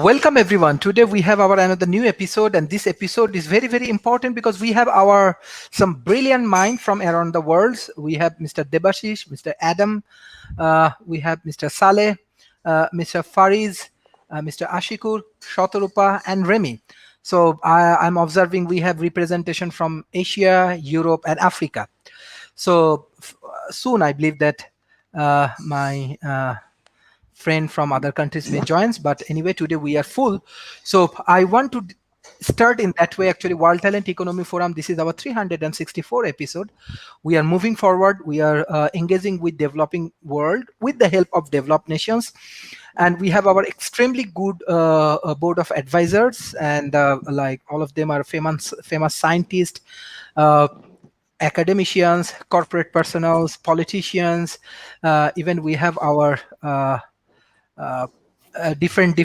Welcome everyone. Today we have our another new episode, and this episode is very important because we have our some brilliant mind from around the world. We have Mr. Debashish, Mr. Adam, we have Mr. Saleh, Mr. Fariz, Mr. Ashikur, Shotarupa, and Remy. So I'm observing we have representation from Asia, Europe, and Africa. So soon I believe that my friend from other countries may join, but anyway, today we are full. So I want to start in that way. Actually, World Talent Economy Forum, this is our 364 episode. We are moving forward. We are engaging with developing world with the help of developed nations, and we have our extremely good board of advisors, and like all of them are famous scientists, uh, academicians, corporate personnel, politicians. Even we have our uh, different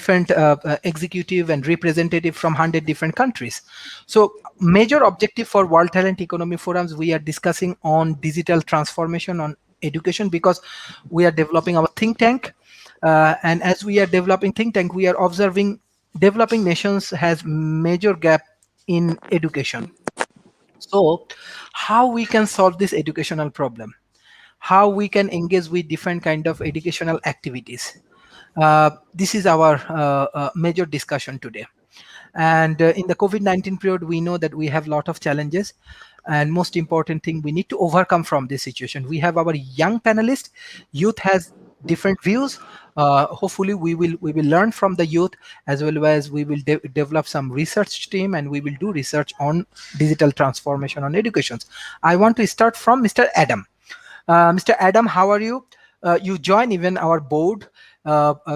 executive and representative from 100 different countries. So major objective for World Talent Economy Forums, we are discussing on digital transformation on education, because we are developing our think tank, and as we are developing think tank, we are observing developing nations has major gap in education. So how we can solve this educational problem, how we can engage with different kind of educational activities. This is our major discussion today. And in the COVID-19 period, we know that we have a lot of challenges. And most important thing, we need to overcome from this situation. We have our young panelists. Youth has different views. Hopefully, we will learn from the youth, as well as we will develop some research team, and we will do research on digital transformation on educations. I want to start from Mr. Adam. Mr. Adam, how are you? You join even our board.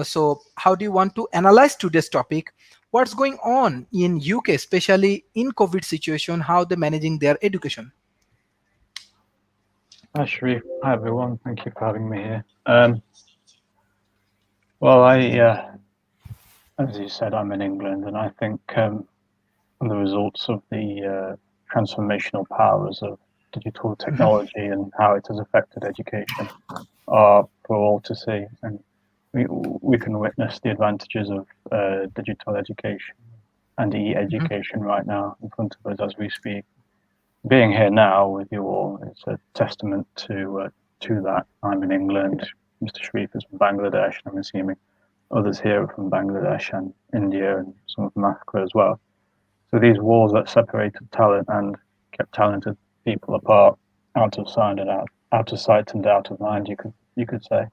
So how do you want to analyze today's topic? What's going on in UK, especially in COVID situation, how they're managing their education? Hi, Sharif. Hi, everyone. Thank you for having me here. Well, as you said, I'm in England, and I think the results of the transformational powers of digital technology and how it has affected education are for all to see. And we can witness the advantages of digital education and e-education right now in front of us as we speak. Being here now with you all is a testament to that. I'm in England. Mr. Sharif is from Bangladesh. I'm assuming others here are from Bangladesh and India and some from Africa as well. So these walls that separated talent and kept talented people apart, out of sight and out of sight and out of mind, you could say,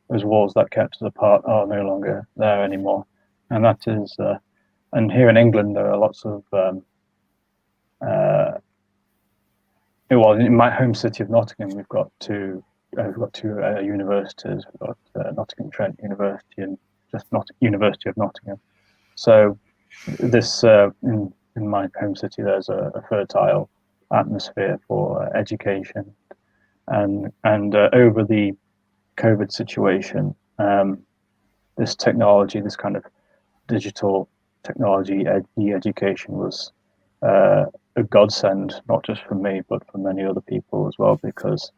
those walls that kept us apart are no longer there anymore. And that is, and here in England there are lots of well, in my home city of Nottingham, we've got two universities. We've got Nottingham Trent University and just not University of Nottingham. So this in my home city, there's a fertile atmosphere for education, and over the COVID situation, this technology, this kind of digital technology, education was a godsend, not just for me, but for many other people as well, because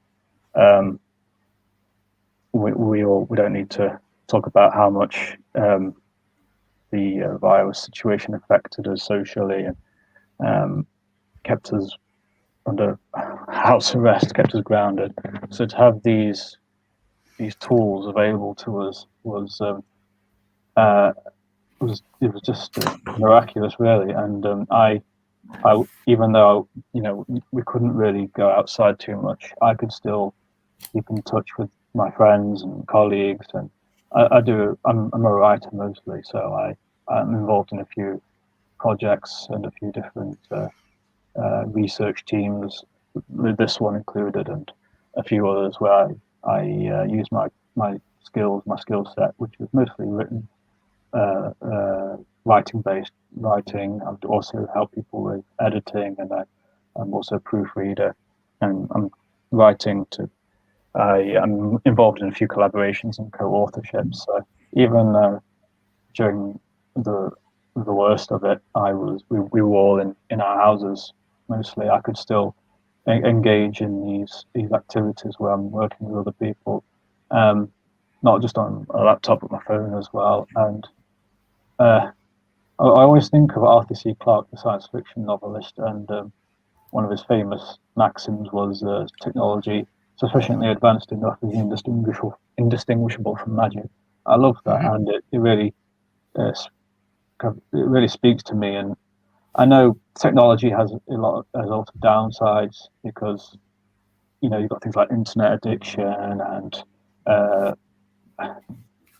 we don't need to talk about how much the virus situation affected us socially and kept us under house arrest, kept us grounded. So to have these tools available to us was just miraculous, really. And I even though we couldn't really go outside too much, I could still keep in touch with my friends and colleagues, and I'm a writer mostly, so I'm involved in a few projects and a few different research teams, with this one included, and a few others where I use my skill set, which is mostly written, writing based writing. I would also help people with editing, and I'm also a proofreader, and I'm writing to. I'm involved in a few collaborations and co-authorships. So even during the worst of it, we were all in our houses mostly. I could still engage in these activities where I'm working with other people, not just on a laptop but my phone as well. And I always think of Arthur C. Clarke, the science fiction novelist, and one of his famous maxims was technology sufficiently advanced enough to be indistinguishable from magic. I love that, Mhm. and it really uh, it really speaks to me. And I know technology has a lot of downsides because you've got things like internet addiction and uh,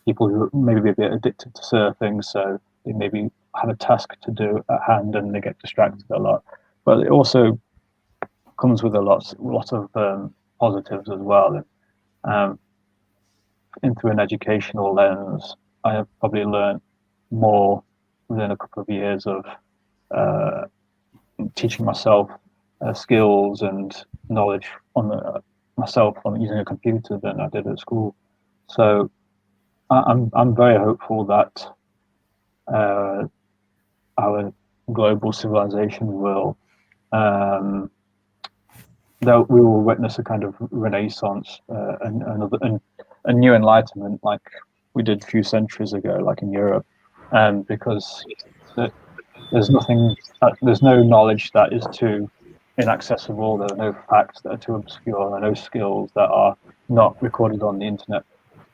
people who maybe be a bit addicted to surfing, so they maybe have a task to do at hand and they get distracted a lot. But it also comes with lot of positives as well. Um, into an educational lens, I have probably learned more within a couple of years of uh, teaching myself skills and knowledge myself on using a computer than I did at school. So I'm very hopeful that uh, our global civilization will um, that we will witness a kind of renaissance and a new enlightenment like we did a few centuries ago, like in Europe, because the, there's no knowledge that is too inaccessible. There are no facts that are too obscure. There are no skills that are not recorded on the internet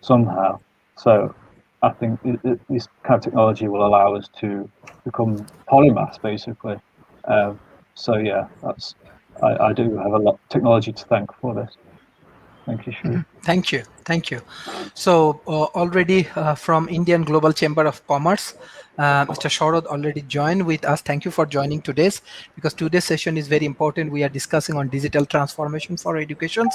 somehow. So I think this kind of technology will allow us to become polymaths, basically. Um, so yeah, I do have a lot of technology to thank for this. Thank you, Sharif. Thank you. Thank you. So already from Indian Global Chamber of Commerce, Mr. Shaurad already joined with us. Thank you for joining today's, because today's session is very important. We are discussing on digital transformation for education.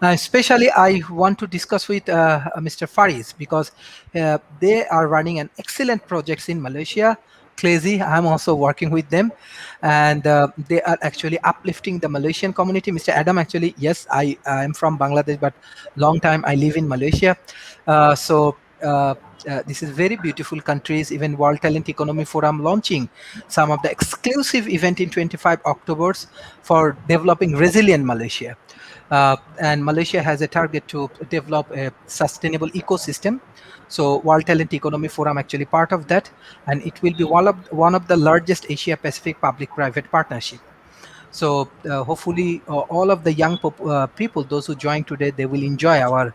Especially, I want to discuss with Mr. Faris, because they are running an excellent projects in Malaysia. Crazy, I'm also working with them, and they are actually uplifting the Malaysian community. Mr. Adam, actually, yes, I am from Bangladesh, but long time I live in Malaysia. This is very beautiful countries. Even World Talent Economy Forum launching some of the exclusive event in 25 Octobers for developing resilient Malaysia. And Malaysia has a target to develop a sustainable ecosystem. So World Talent Economy Forum actually part of that, and it will be one of the largest Asia Pacific public-private partnership. So hopefully all of the young people, those who join today, they will enjoy our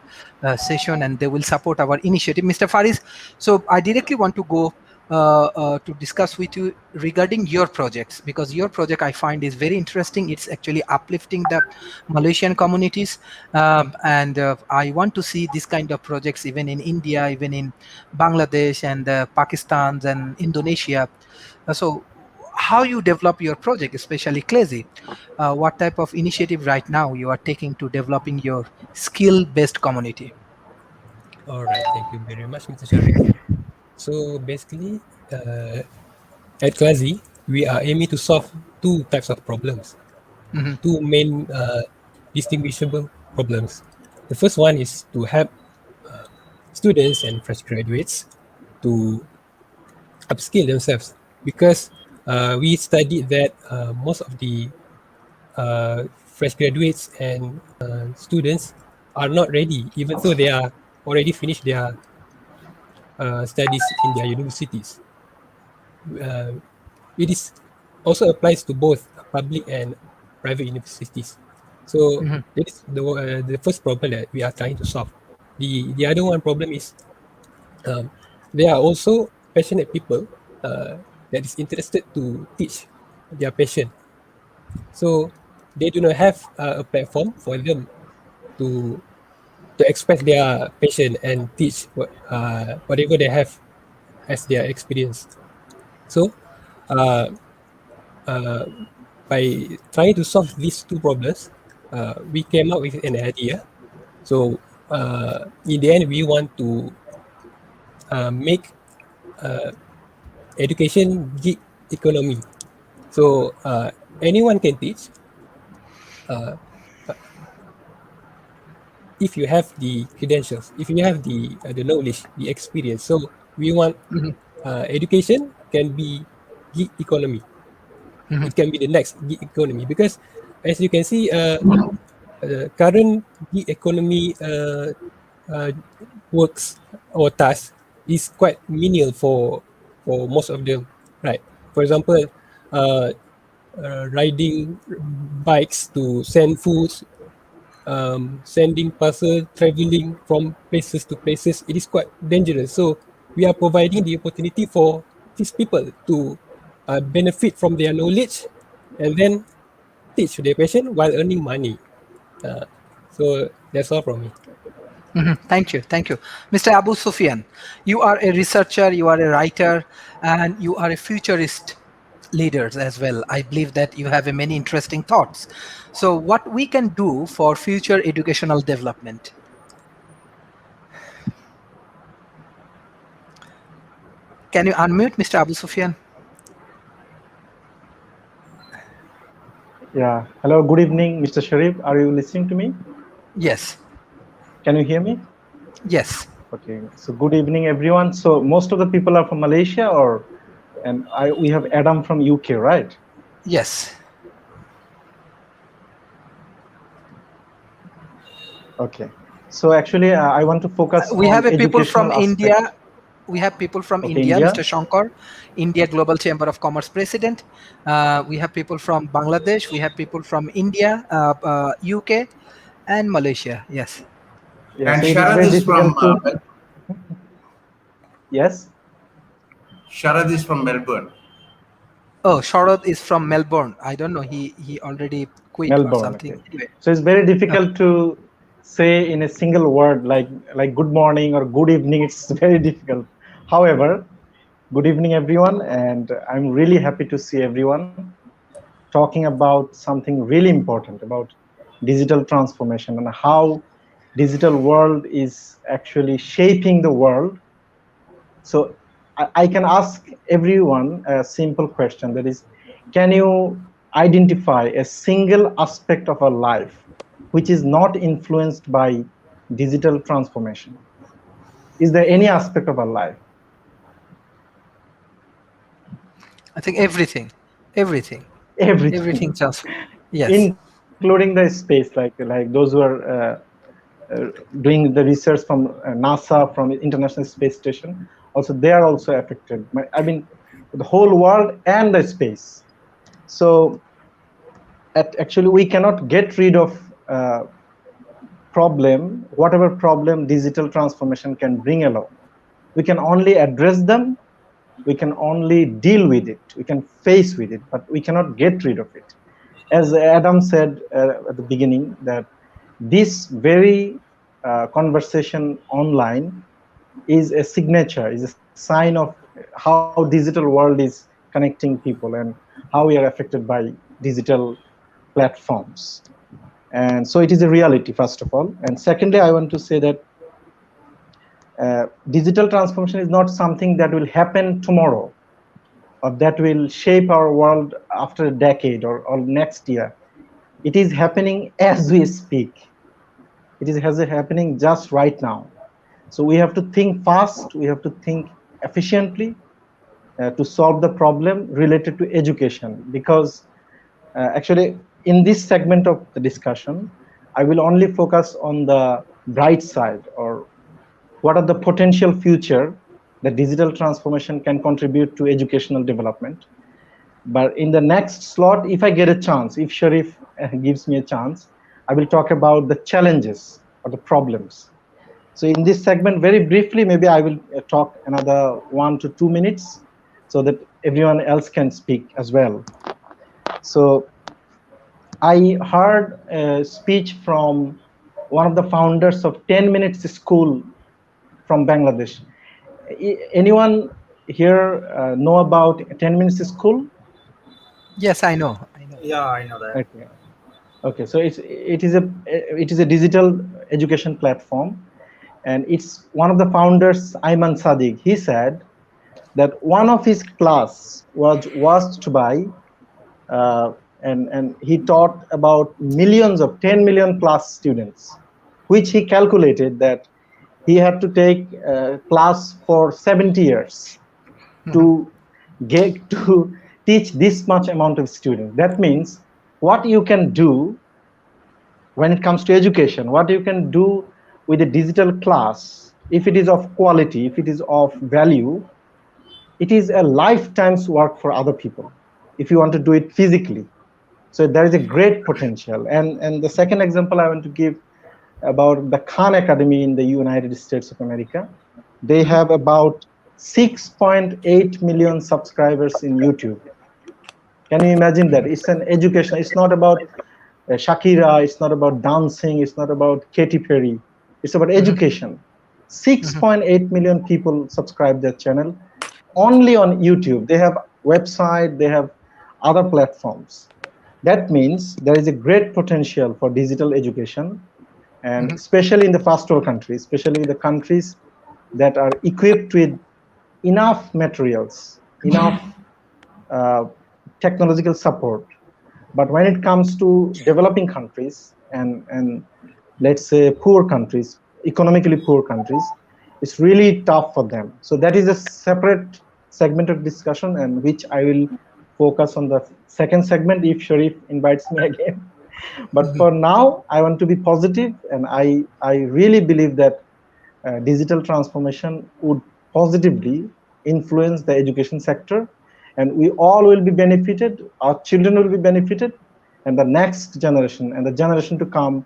session and they will support our initiative. Mr. Faris, so I directly want to go to discuss with you regarding your projects, because your project I find is very interesting. It's actually uplifting the Malaysian communities, and I want to see this kind of projects even in India, even in Bangladesh and Pakistan and Indonesia. So how you develop your project, especially Crazy, what type of initiative right now you are taking to developing your skill-based community? All right, thank you very much, Mr. Sharif. So basically, at Klazi, we are aiming to solve two types of problems, Mhm, two main distinguishable problems. The first one is to help students and fresh graduates to upskill themselves, because we studied that most of the fresh graduates and students are not ready, even though they are already finished their studies in their universities. Uh, it is also applies to both public and private universities. So mhm, that is the first problem that we are trying to solve. The other one problem is um, there are also passionate people that is interested to teach their passion. So they do not have a platform for them to to express their passion and teach whatever they have as their experience. So uh, uh, by trying to solve these two problems, we came up with an idea. So in the end, we want to make education gig economy. So anyone can teach if you have the credentials, if you have the knowledge, the experience. So we want mhm, education can be gig economy. mhm, It can be the next gig economy, because as you can see, current gig economy uh, works or tasks is quite menial for most of them. right? For example, uh, riding bikes to send foods, sending parcel, traveling from places to places, it is quite dangerous. So we are providing the opportunity for these people to benefit from their knowledge and then teach their passion while earning money. Uh, so that's all from me. Thank you. Thank you. Mr. Abu Sufyan, you are a researcher, you are a writer, and you are a futurist leader as well. I believe that you have many interesting thoughts. So what we can do for future educational development? Can you unmute, Mr. Abu Sufyan? Yeah. Hello. Good evening, Mr. Sharif. Are you listening to me? Yes. Can you hear me? Yes. Okay. So good evening, everyone. So most of the people are from Malaysia, and we have Adam from UK, right? Yes. Okay. So actually, I want to focus We on have a people from educational India. aspect. We have people from Okay, India, Mr. India. Shankar, India Global Chamber of Commerce President. We have people from Bangladesh. We have people from India, UK, and Malaysia. Yes. Yeah. And So it is Sharad very is from difficult to. Yes. Sharad is from Melbourne. Oh, Sharad is from Melbourne. I don't know. He already quit or Melbourne. something. Okay. Anyway. So it's very difficult to say in a single word like good morning or good evening. It's very difficult. However, good evening, everyone, and I'm really happy to see everyone talking about something really important about digital transformation and how digital world is actually shaping the world. So I can ask everyone a simple question, that is, can you identify a single aspect of our life which is not influenced by digital transformation? Is there any aspect of our life? I think everything, everything, everything Everything, just, yes. including the space, like those who are doing the research from NASA, from International Space Station. Also, they are also affected. I mean, the whole world and the space. So, actually, we cannot get rid of whatever problem digital transformation can bring along. We can only address them. We can only deal with it. We can face with it, but we cannot get rid of it. As Adam said at the beginning, that this very conversation online is a signature, is a sign of how digital world is connecting people and how we are affected by digital platforms. And so it is a reality, first of all. And secondly, I want to say that digital transformation is not something that will happen tomorrow or that will shape our world after a decade or next year. It is happening as we speak. It is happening just right now. So we have to think fast, we have to think efficiently to solve the problem related to education. Because actually, in this segment of the discussion, I will only focus on the bright side, or what are the potential future that digital transformation can contribute to educational development. But in the next slot, if I get a chance, if Sharif gives me a chance, I will talk about the challenges or the problems. So in this segment, very briefly, maybe I will talk another 1 to 2 minutes so that everyone else can speak as well. So I heard a speech from one of the founders of 10 Minutes School from Bangladesh. Anyone here know about 10 Minutes School? Yes, I know. I know. Yeah, I know that. Okay. Okay, so it is a digital education platform, and it's one of the founders, Ayman Sadiq. He said that one of his class was watched by and he taught about millions of 10 million plus students, which he calculated that he had to take class for 70 years to get to teach this much amount of students. That means what you can do when it comes to education, what you can do with a digital class, if it is of quality, if it is of value, it is a lifetime's work for other people if you want to do it physically. So there is a great potential. And the second example I want to give about the Khan Academy in the United States of America. They have about 6.8 million subscribers in YouTube. Can you imagine that? It's an education. It's not about Shakira. It's not about dancing. It's not about Katy Perry. It's about education. 6.8 million people subscribe their channel only on YouTube. They have website. They have other platforms. That means there is a great potential for digital education, and especially in the first world countries, especially the countries that are equipped with enough materials, enough technological support. But when it comes to developing countries and let's say poor countries, economically poor countries, it's really tough for them. So that is a separate segment of discussion, and which I will focus on the second segment if Sharif invites me again. But for now, I want to be positive, and I really believe that digital transformation would positively influence the education sector, and we all will be benefited, our children will be benefited, and the next generation and the generation to come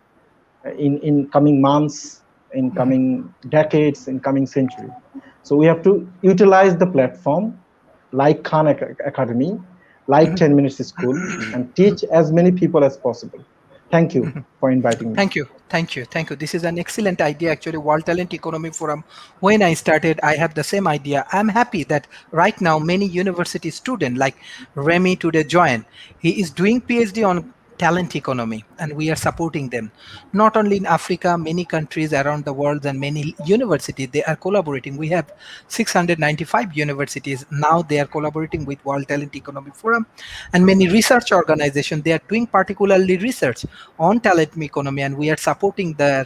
in coming months, in coming decades, in coming century. So we have to utilize the platform like Khan Academy, like 10 Minutes School, and teach as many people as possible. Thank you for inviting me. Thank you. This is an excellent idea. Actually, World Talent Economy Forum, when I started, I have the same idea. I'm happy that right now many university students like Remy today join. He is doing PhD on talent economy, and we are supporting them. Not only in Africa, many countries around the world and many universities, they are collaborating. We have 695 universities. Now they are collaborating with World Talent Economy Forum, and many research organizations, they are doing particularly research on talent economy, and we are supporting their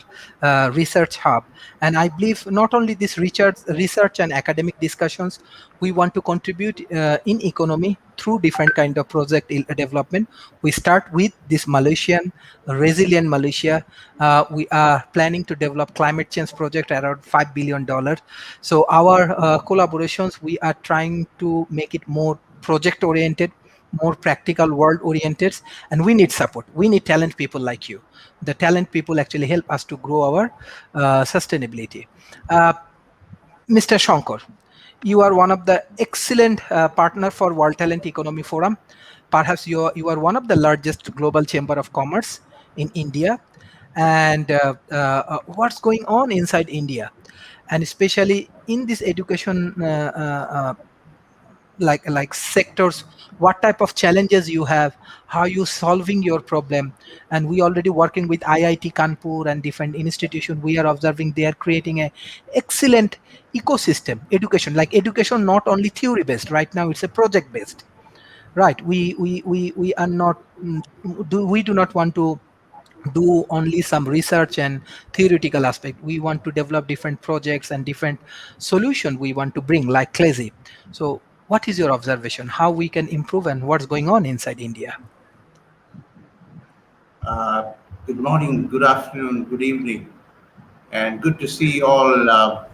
research hub. And I believe not only this research and academic discussions, we want to contribute in economy through different kind of project development. We start with this Malaysian, resilient Malaysia. We are planning to develop climate change project around $5 billion. So our collaborations, we are trying to make it more project oriented, more practical, world oriented, and we need support. We need talent people like you. The talent people actually help us to grow our sustainability. Mr. Shankar, you are one of the excellent partner for World Talent Economy Forum. Perhaps you are one of the largest global chamber of commerce in India. And what's going on inside India, and especially in this education like sectors, what type of challenges you have, how you solving your problem? And we already working with IIT Kanpur and different institutions. We are observing they are creating a excellent ecosystem education, like education not only theory based. Right now it's a project based, right? We are not we do not want to do only some research and theoretical aspect. We want to develop different projects and different solution we want to bring, like Crazy. So what is your observation, how we can improve, and what's going on inside India? Good morning, good afternoon, good evening, and good to see all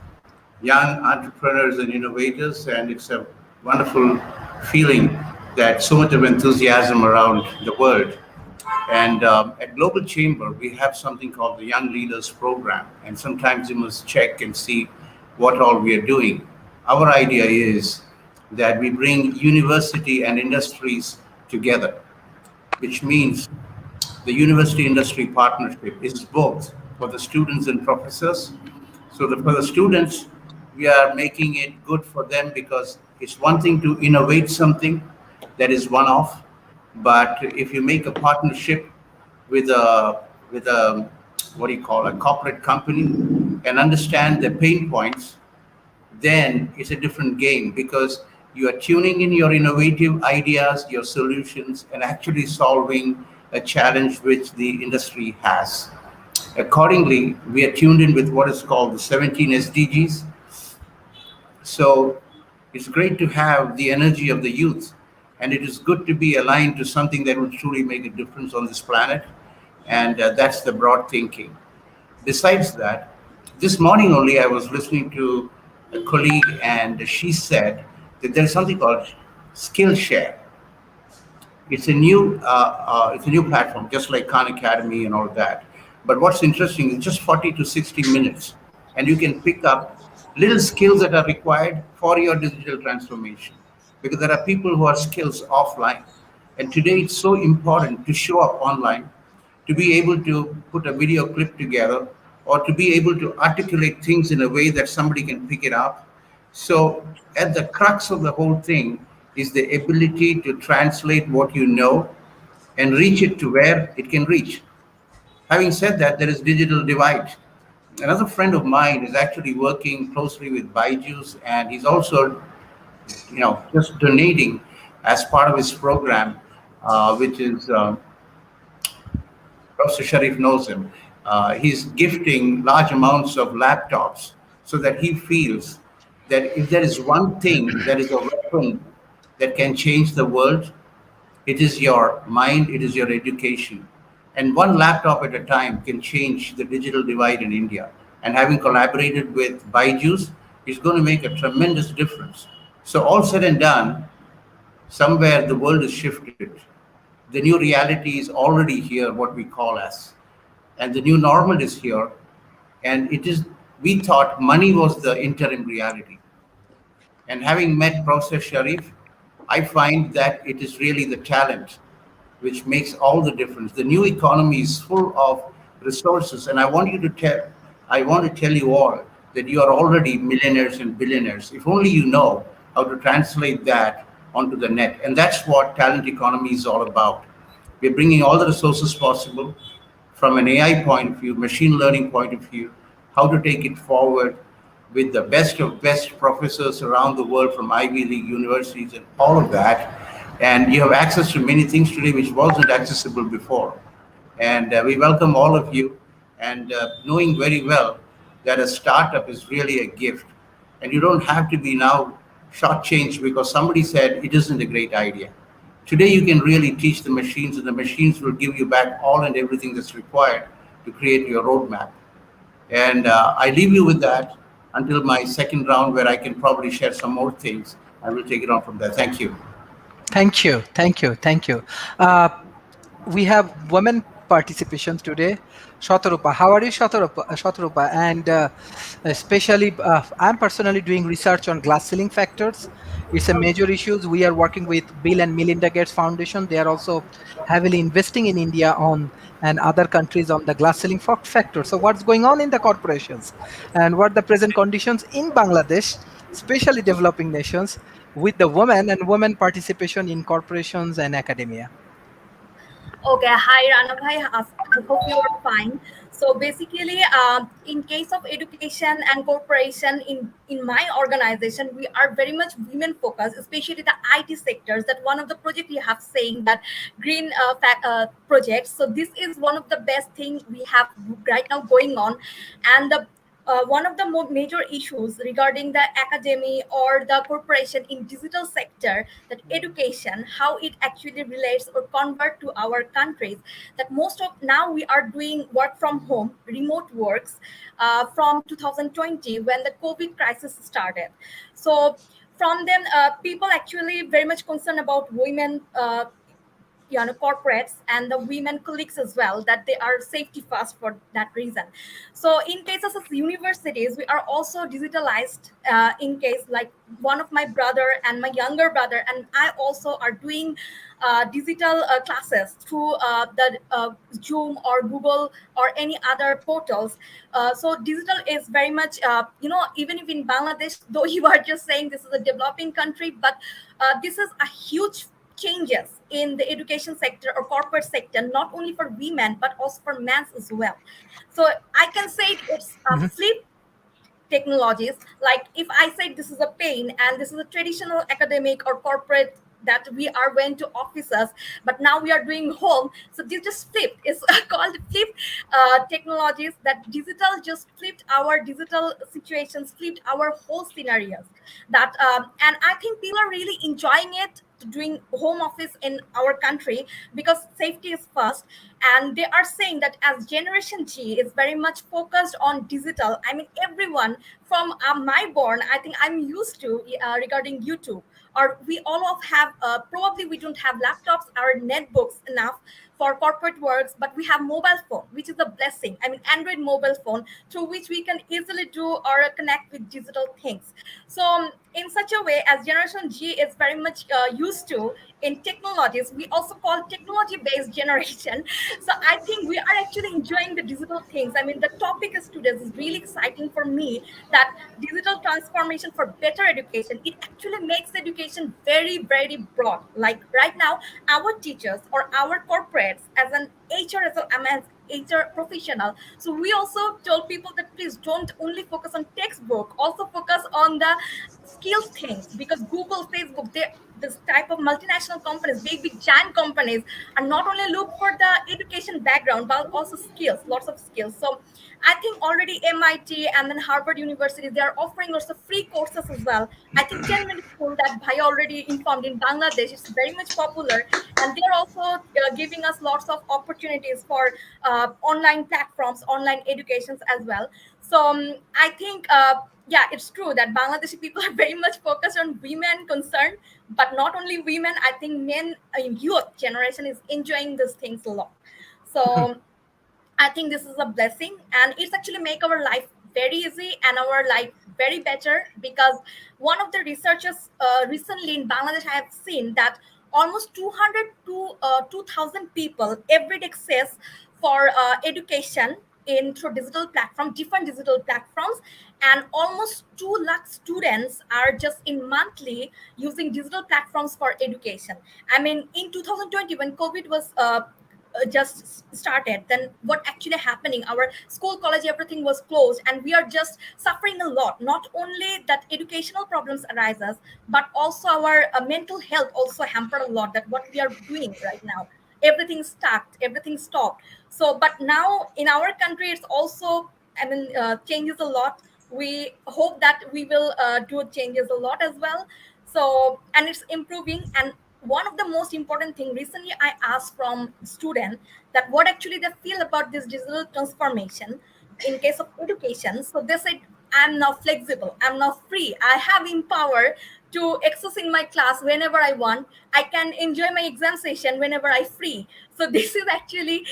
young entrepreneurs and innovators. And it's a wonderful feeling that so much of enthusiasm around the world. And at Global Chamber, we have something called the Young Leaders Program. And sometimes you must check and see what all we are doing. Our idea is that we bring university and industries together, which means the university industry partnership is both for the students and professors. So for the students, we are making it good for them, because it's one thing to innovate something that is one off, but if you make a partnership with a what do you call, a corporate company, and understand the pain points, then it's a different game, because you are tuning in your innovative ideas, your solutions, and actually solving a challenge which the industry has. Accordingly, we are tuned in with what is called the 17 SDGs. So it's great to have the energy of the youth, and it is good to be aligned to something that will truly make a difference on this planet. And that's the broad thinking. Besides that, this morning only I was listening to a colleague, and she said that there is something called Skillshare. It's a new platform, just like Khan Academy and all that. But what's interesting is just 40 to 60 minutes, and you can pick up little skills that are required for your digital transformation. Because there are people who are skills offline, and today it's so important to show up online, to be able to put a video clip together, or to be able to articulate things in a way that somebody can pick it up. So, at the crux of the whole thing is the ability to translate what you know and reach it to where it can reach. Having said that, there is digital divide. Another friend of mine is actually working closely with Byju's, and he's also, just donating as part of his program, which is Professor Sharif knows him. He's gifting large amounts of laptops so that he feels that if there is one thing that is a weapon that can change the world, it is your mind, it is your education. And one laptop at a time can change the digital divide in India. And having collaborated with Byju's is going to make a tremendous difference. So, all said and done, somewhere the world is shifted. The new reality is already here, what we call as. And the new normal is here. And it is, we thought money was the interim reality. And having met Professor Sharif, I find that it is really the talent which makes all the difference. The new economy is full of resources, and I want to tell you all that you are already millionaires and billionaires. If only you know how to translate that onto the net, and that's what talent economy is all about. We're bringing all the resources possible from an AI point of view, machine learning point of view, how to take it forward with the best of best professors around the world from Ivy League universities and all of that. And you have access to many things today which wasn't accessible before. And we welcome all of you, and knowing very well that a startup is really a gift. And you don't have to be now shortchanged because somebody said it isn't a great idea. Today, you can really teach the machines, and the machines will give you back all and everything that's required to create your roadmap. And I leave you with that until my second round, where I can probably share some more things. I will take it on from there. Thank you. Thank you. Thank you. Thank you. We have women participation today. Shatarupa, how are you, Shatarupa? And especially, I'm personally doing research on glass ceiling factors. It's a major issue. We are working with Bill and Melinda Gates Foundation. They are also heavily investing in India on and other countries on the glass ceiling factor. So what's going on in the corporations, and what are the present conditions in Bangladesh, especially developing nations, with the women and women participation in corporations and academia? Okay, hi Rana bhai. I hope you are fine. So basically, in case of education and corporation in my organization, we are very much women focused, especially the IT sectors. That one of the project we have saying that green projects. So this is one of the best thing we have right now going on, and the one of the major issues regarding the academy or the corporation in digital sector, that education, how it actually relates or convert to our countries, that most of now we are doing work from home, remote works from 2020 when the COVID crisis started. So from then, people actually very much concerned about women corporates and the women colleagues as well, that they are safety first for that reason. So in cases of universities, we are also digitalized, in case like one of my brother and my younger brother and I also are doing digital classes through the Zoom or Google or any other portals. So digital is very much even if in Bangladesh, though you are just saying this is a developing country, but this is a huge changes in the education sector or corporate sector, not only for women but also for men as well. So I can say it's a flip technologies. Like if I say this is a pain and this is a traditional academic or corporate that we are went to offices, but now we are doing home. So this just flipped. It's called flip technologies. That digital just flipped our digital situations, flipped our whole scenarios. That and I think people are really enjoying it doing home office in our country because safety is first. And they are saying that as Generation G is very much focused on digital. I mean, everyone from my born, I think I'm used to regarding YouTube, or we all of have probably we don't have laptops or netbooks enough for corporate works, but we have mobile phone, which is a blessing. I mean, Android mobile phone through which we can easily do or connect with digital things. So in such a way, as Generation G is very much used to in technologies, we also call technology based generation. So I think we are actually enjoying the digital things. I mean, the topic is today is really exciting for me, that digital transformation for better education, it actually makes education very, very broad. Like right now, our teachers or our corporates as an HR, as HR professional. So we also told people that please don't only focus on textbook, also focus on the skills things, because Google, Facebook, they this type of multinational companies, big giant companies, are not only look for the education background but also skills, lots of skills. So I think already MIT and then Harvard University, they are offering lots of free courses as well. I think 10 minute school that Bhai already informed in Bangladesh is very much popular, and they are also giving us lots of opportunities for online platforms, online educations as well. So I think yeah, it's true that Bangladeshi people are very much focused on women concern, but not only women. I think men, youth generation is enjoying these things a lot. So I think this is a blessing, and it's actually make our life very easy and our life very better, because one of the researchers recently in Bangladesh, I have seen that almost 200 to 2,000 people every day access for education in through digital platform, different digital platforms, and almost 2 lakh students are just in monthly using digital platforms for education. I mean, in 2020 when COVID was just started, then what actually happening, our school, college, everything was closed, and we are just suffering a lot. Not only that educational problems arises, but also our mental health also hampered a lot, that what we are doing right now, everything stuck, everything stopped. So but now in our country it's also, I mean, changes a lot. We hope that we will do changes a lot as well. So and it's improving. And one of the most important thing, recently I asked from student that what actually they feel about this digital transformation in case of education. So they said, I'm now flexible, I'm now free, I have empower to access in my class whenever I want, I can enjoy my exam session whenever I free. So this is actually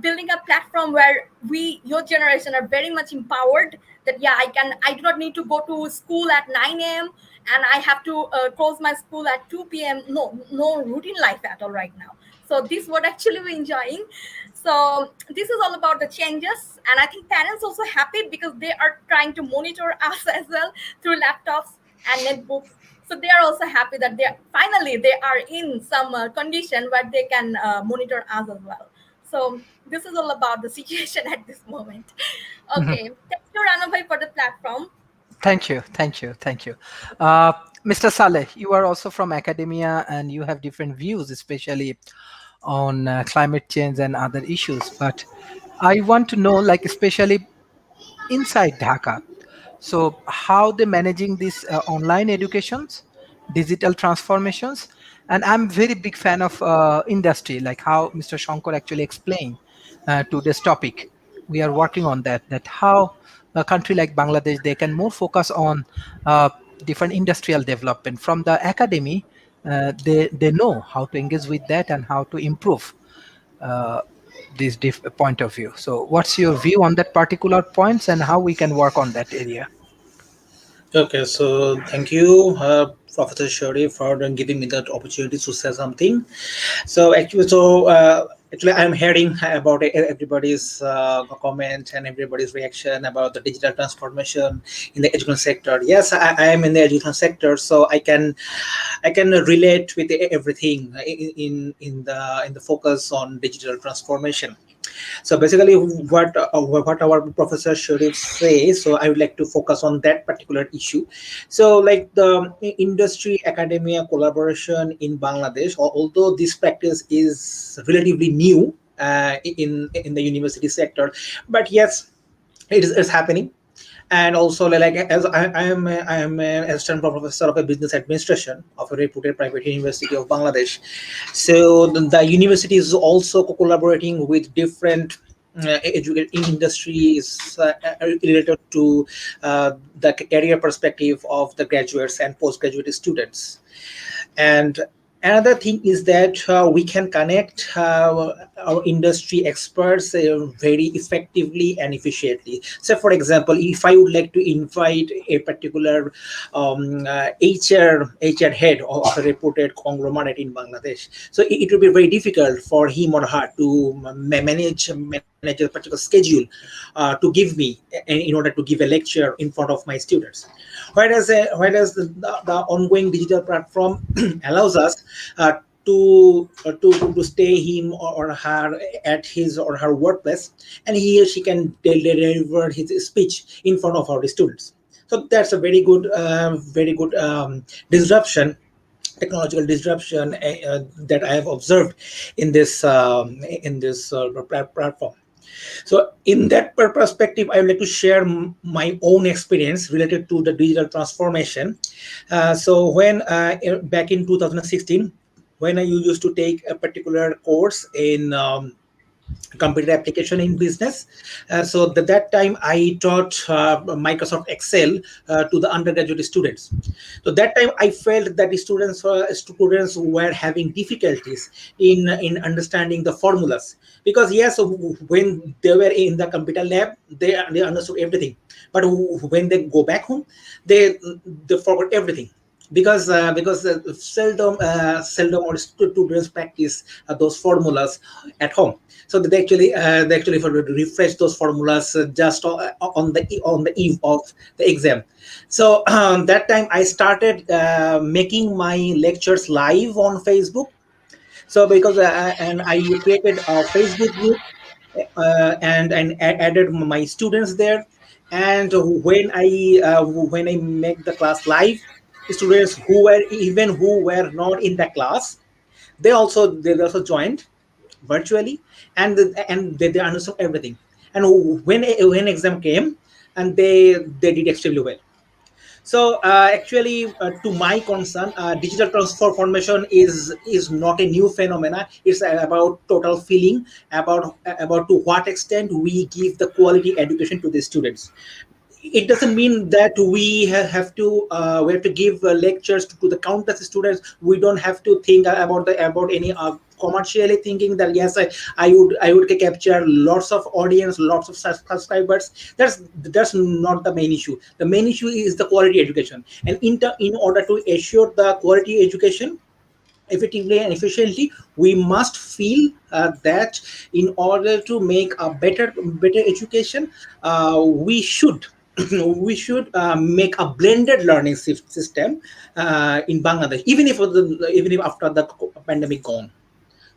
building a platform where we, your generation, are very much empowered, that yeah, I do not need to go to school at 9 a.m. and I have to close my school at 2 p.m. No routine life at all right now. So this what actually we're enjoying. So this is all about the changes, and I think parents also happy because they are trying to monitor us as well through laptops and netbooks. So they are also happy that they finally they are in some condition where they can monitor us as well. So this is all about the situation at this moment. Okay, thank you Rana bhai for the platform. Thank you, thank you, thank you. Mr. Saleh, you are also from academia and you have different views, especially on climate change and other issues. But I want to know, like, especially inside Dhaka, so how they managing these online educations, digital transformations, and I'm very big fan of industry, like how Mr. Shankar actually explained to this topic. We are working on that. That how a country like Bangladesh, they can more focus on different industrial development from the academy. They know how to engage with that and how to improve uh, this point of view. So what's your view on that particular points and how we can work on that area? Okay, so thank you, Professor Sharif, for giving me that opportunity to say something. So actually, I'm hearing about everybody's comment and everybody's reaction about the digital transformation in the education sector. Yes, I am in the education sector, so I can relate with everything in the focus on digital transformation. So basically, what our Professor Sharif says, so I would like to focus on that particular issue. So like the industry academia collaboration in Bangladesh, although this practice is relatively new in the university sector, but yes, it's happening. And also like as I am an assistant professor of a business administration of a reputed private university of Bangladesh. So the university is also collaborating with different education industries related to the career perspective of the graduates and postgraduate students. And another thing is that we can connect our industry experts very effectively and efficiently. So, for example, if I would like to invite a particular HR head of a reputed conglomerate in Bangladesh, so it will be very difficult for him or her to manage a particular schedule to give me in order to give a lecture in front of my students. Whereas the ongoing digital platform allows us to stay him or her at his or her workplace, and he or she can deliver his speech in front of our students. So that's a very good disruption, technological disruption that I have observed in this platform. So, in that perspective, I would like to share my own experience related to the digital transformation. So, when back in 2016, when I used to take a particular course in computer application in business. So that time I taught Microsoft Excel to the undergraduate students. So that time I felt that the students were having difficulties in understanding the formulas, because yes, when they were in the computer lab, they understood everything, but when they go back home, they they forgot everything, because seldom or students practice those formulas at home. So they actually refresh those formulas just on the eve of the exam. So that time I started making my lectures live on Facebook. So because and I created a Facebook group and added my students there. And when I make the class live, students who were not in the class, they also joined virtually, and they understood everything. And when exam came, and they did extremely well. So actually, to my concern, digital transformation is not a new phenomena. It's about total feeling, about to what extent we give the quality education to the students. It doesn't mean that we have to give lectures to the countless students. We don't have to think about any commercially thinking that yes, I would capture lots of audience, lots of subscribers. That's not the main issue. The main issue is the quality education. And in order to assure the quality education effectively and efficiently, we must feel that in order to make a better education, we should we should make a blended learning system in Bangladesh, even if after the pandemic gone.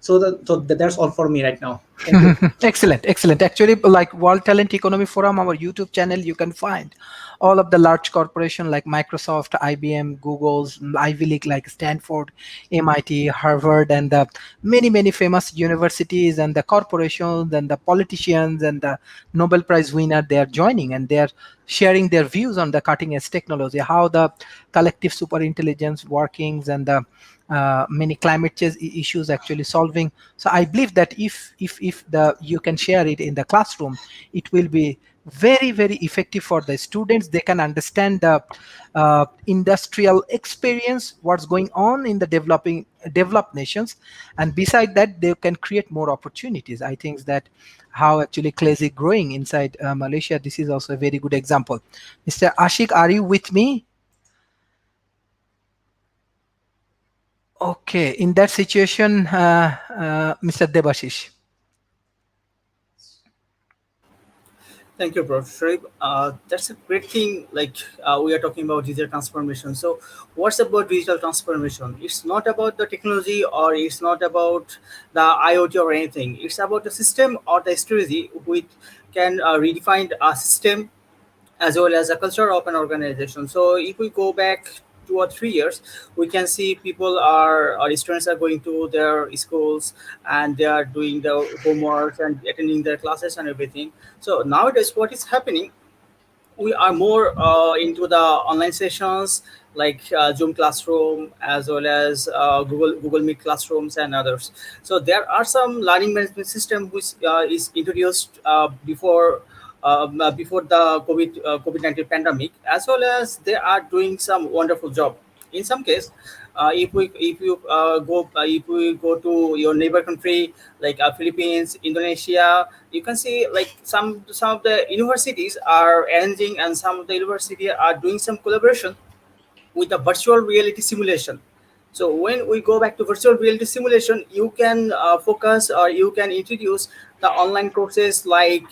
That's all for me right now. Thank you. Excellent, excellent. Actually, like World Talent Economy Forum, our YouTube channel, you can find all of the large corporation like Microsoft, IBM, Google's, Ivy League like Stanford, MIT, Harvard, and the many famous universities and the corporations and the politicians and the Nobel Prize winner. They are joining and they are sharing their views on the cutting edge technology, how the collective super intelligence workings and the many climate change issues actually solving. So I believe that if the you can share it in the classroom, it will be very effective for the students. They can understand the industrial experience, what's going on in the developed nations, and beside that they can create more opportunities. I think that how actually clay is growing inside Malaysia, this is also a very good example. Mr. Ashik, are you with me? Okay, in that situation, Mr. Debashish. Thank you, Prof. Sharif. That's a great thing. Like we are talking about digital transformation. So, what's about digital transformation? It's not about the technology, or it's not about the IoT or anything. It's about the system or the strategy which can redefine a system as well as a culture of an organization. So if we go back 2 or 3 years, we can see people are our students are going to their schools, and they are doing the homework and attending their classes and everything. So nowadays, what is happening? we are more into the online sessions like Zoom Classroom as well as Google Meet classrooms and others. So there are some learning management system which is introduced before the COVID-19 pandemic, as well as they are doing some wonderful job. In some case, if we go to your neighbor country like Philippines, Indonesia, you can see like some of the universities are arranging and some of the university are doing some collaboration with a virtual reality simulation. So when we go back to virtual reality simulation, you can focus or you can introduce the online courses like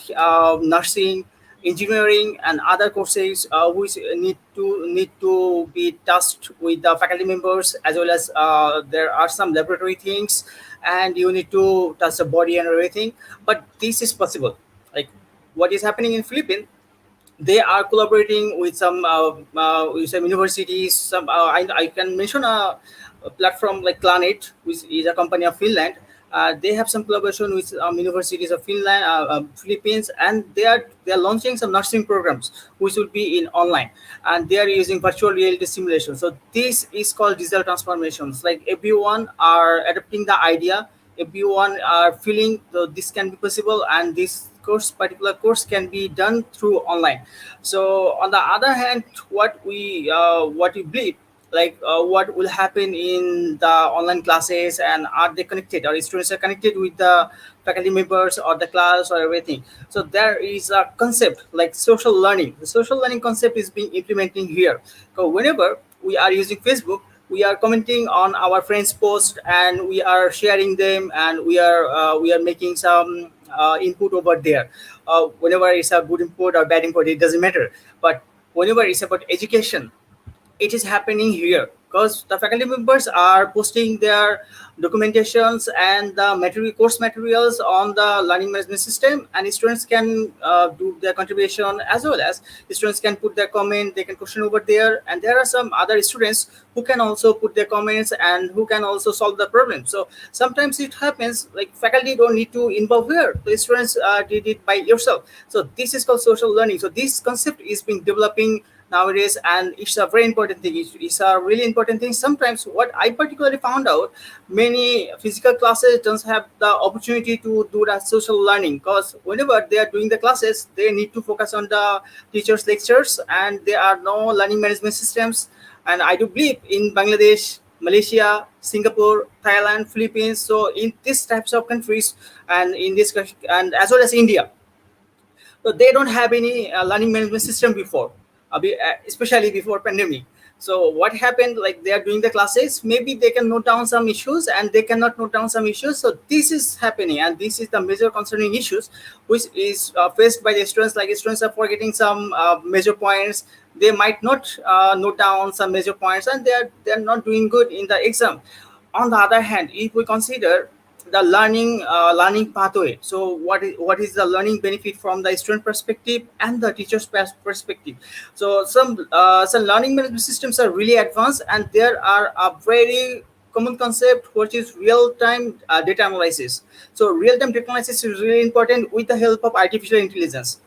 nursing, engineering, and other courses which need to be touched with the faculty members, as well as there are some laboratory things, and you need to touch the body and everything. But this is possible. Like what is happening in Philippines, they are collaborating with some universities. I can mention a platform like Planet, which is a company of Finland. They have some collaboration with universities of Finland, Philippines, and they are launching some nursing programs which will be in online, and they are using virtual reality simulation. So this is called digital transformations. Like everyone are adopting the idea, everyone are feeling this can be possible, and this particular course can be done through online. So on the other hand, what we believe, like what will happen in the online classes, and are they connected, or students are connected with the faculty members or the class or everything. So there is a concept like social learning. The social learning concept is being implemented here. So whenever we are using Facebook, we are commenting on our friends post, and we are sharing them, and we are making some input over there. Whenever it's a good input or bad input, it doesn't matter. But whenever it's about education, it is happening here because the faculty members are posting their documentations and the course materials on the learning management system, and students can do their contribution, as well as students can put their comment, they can question over there, and there are some other students who can also put their comments and who can also solve the problem. So sometimes it happens like faculty don't need to involve here, the students did it by yourself. So this is called social learning. So this concept is being developing nowadays, and it's a very important thing. It's a really important thing. Sometimes what I particularly found out, many physical classes don't have the opportunity to do that social learning, because whenever they are doing the classes, they need to focus on the teachers lectures, and there are no learning management systems. And I do believe in Bangladesh, Malaysia, Singapore, Thailand, Philippines, so in these types of countries, and in this and as well as India, so they don't have any learning management system before, especially before pandemic. So what happened, like they are doing the classes, maybe they can note down some issues and they cannot note down some issues. So this is happening, and this is the major concerning issues which is faced by the students. Like students are forgetting some major points, they might not note down some major points, and they are not doing good in the exam. On the other hand, if we consider the learning pathway, so what is the learning benefit from the student perspective and the teacher's perspective. So some learning management systems are really advanced, and there are a very common concept which is real-time data analysis. So real-time data analysis is really important with the help of artificial intelligence.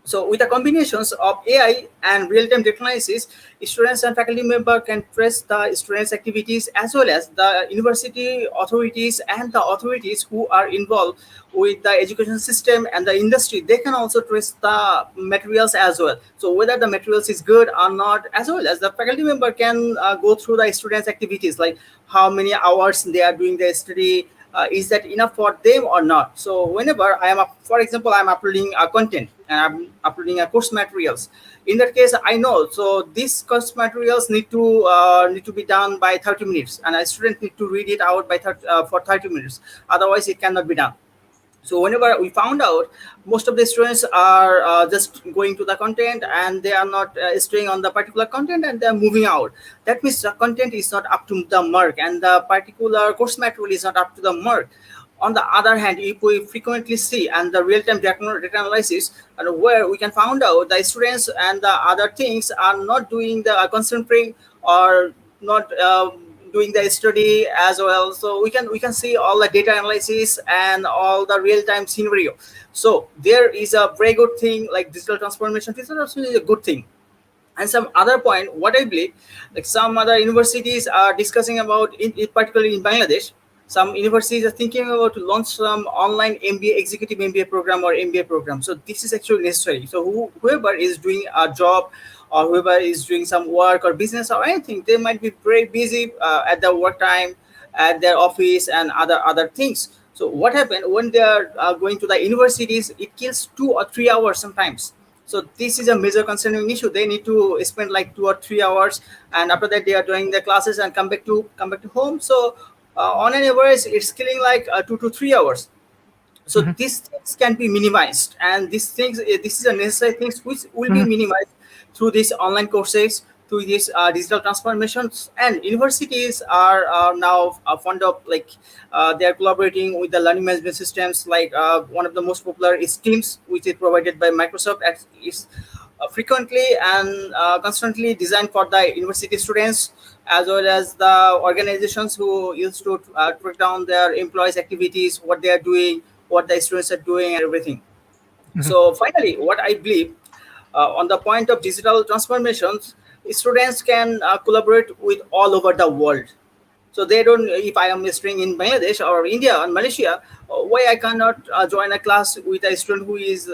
So with the combinations of AI and real-time data analysis, students and faculty member can trace the students' activities, as well as the university authorities and the authorities who are involved with the education system and the industry. They can also trace the materials as well. So whether the materials is good or not, as well as the faculty member can go through the students' activities, like how many hours they are doing their study, is that enough for them or not. So whenever for example, I'm uploading a content and I'm uploading a course materials, in that case I know, so these course materials need to be done by 30 minutes, and a student need to read it out by for 30 minutes, otherwise it cannot be done. So whenever we found out, most of the students are just going to the content, and they are not staying on the particular content, and they are moving out. That means the content is not up to the mark, and the particular course material is not up to the mark. On the other hand, if we frequently see and the real-time data analysis, and where we can find out the students and the other things are not doing the concentrating, or not doing the study as well. So we can see all the data analysis and all the real time scenario. So there is a very good thing like digital transformation. This is actually a good thing. And some other point what I believe, like some other universities are discussing about particularly in Bangladesh, some universities are thinking about to launch some online MBA, executive MBA program or MBA program. So this is actually necessary. So whoever is doing a job or whoever is doing some work or business or anything, they might be very busy at their work time, at their office and other things. So what happened when they are going to the universities, it kills 2 or 3 hours sometimes. So this is a major concerning issue. They need to spend like 2 or 3 hours, and after that they are doing their classes and come back to home. So on an average, it's killing like 2 to 3 hours. So Mhm. these things can be minimized, and these things, this is a necessary things which will be Mhm. minimized through these online courses, through these digital transformations. And universities are now fond of like they are collaborating with the learning management systems. Like one of the most popular is Teams, which is provided by Microsoft, and is frequently and constantly designed for the university students as well as the organizations who used to track down their employees' activities, what they are doing, what the students are doing, and everything. Mhm. So finally, what I believe on the point of digital transformations, students can collaborate with all over the world. So they don't. If I am staying in Bangladesh or India or Malaysia, why I cannot join a class with a student who is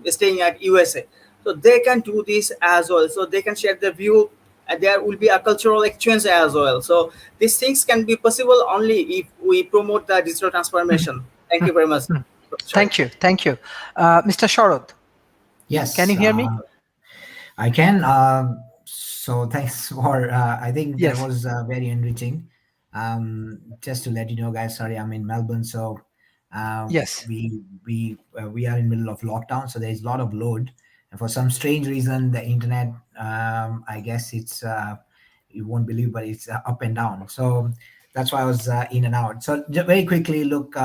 staying at USA? So they can do this as well. So they can share their view, and there will be a cultural exchange as well. So these things can be possible only if we promote the digital Mhm. transformation. Thank you Mhm. very much. Mhm. Sorry. Thank you. Thank you. Mr. Sharad, can Yes, you hear me? I can. So thanks for. I think that Yes. was very enriching. Just to let you know, guys. Sorry, I'm in Melbourne, so Yes. we are in middle of lockdown, so there's a lot of load, and for some strange reason, the internet. I guess it's you won't believe, but it's up and down. So that's why I was in and out. So very quickly, look.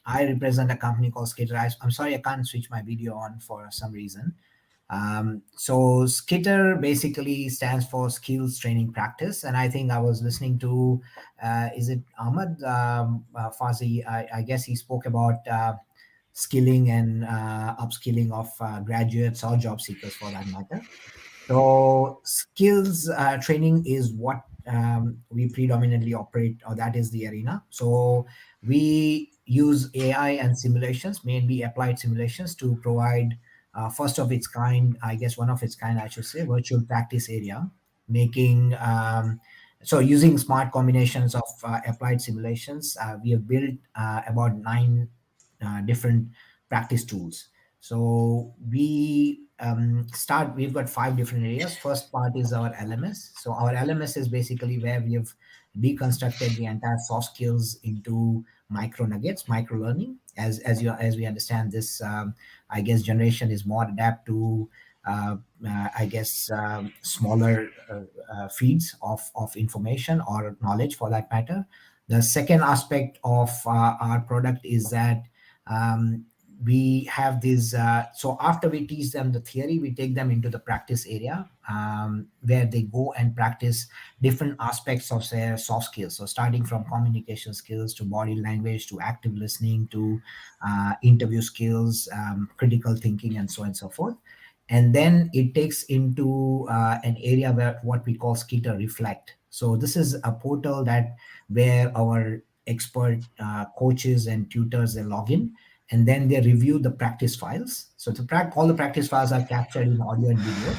I represent a company called Skitter. I'm sorry, I can't switch my video on for some reason. So Skitter basically stands for Skills Training Practice, and I think I was listening to, is it Ahmed Fazi? I guess he spoke about skilling and upskilling of graduates or job seekers for that matter. So skills training is what we predominantly operate, or that is the arena. So we use AI and simulations, mainly applied simulations, to provide first of its kind, I guess one of its kind, I should say, virtual practice area, making so using smart combinations of applied simulations, we have built about 9 different practice tools. So we've got 5 different areas. First part is our LMS. So our LMS is basically where we have deconstructed the entire soft skills into micro nuggets, micro learning. As we understand this, I guess generation is more adapt to I guess smaller feeds of information or knowledge for that matter. The second aspect of our product is that um, we have this so after we teach them the theory, we take them into the practice area, where they go and practice different aspects of their soft skills, so starting from communication skills to body language to active listening to interview skills, critical thinking, and so on and so forth. And then it takes into an area where what we call Skitter Reflect. So this is a portal that where our expert coaches and tutors, they log in, and then they review the practice files. So all the practice files are captured in audio and video,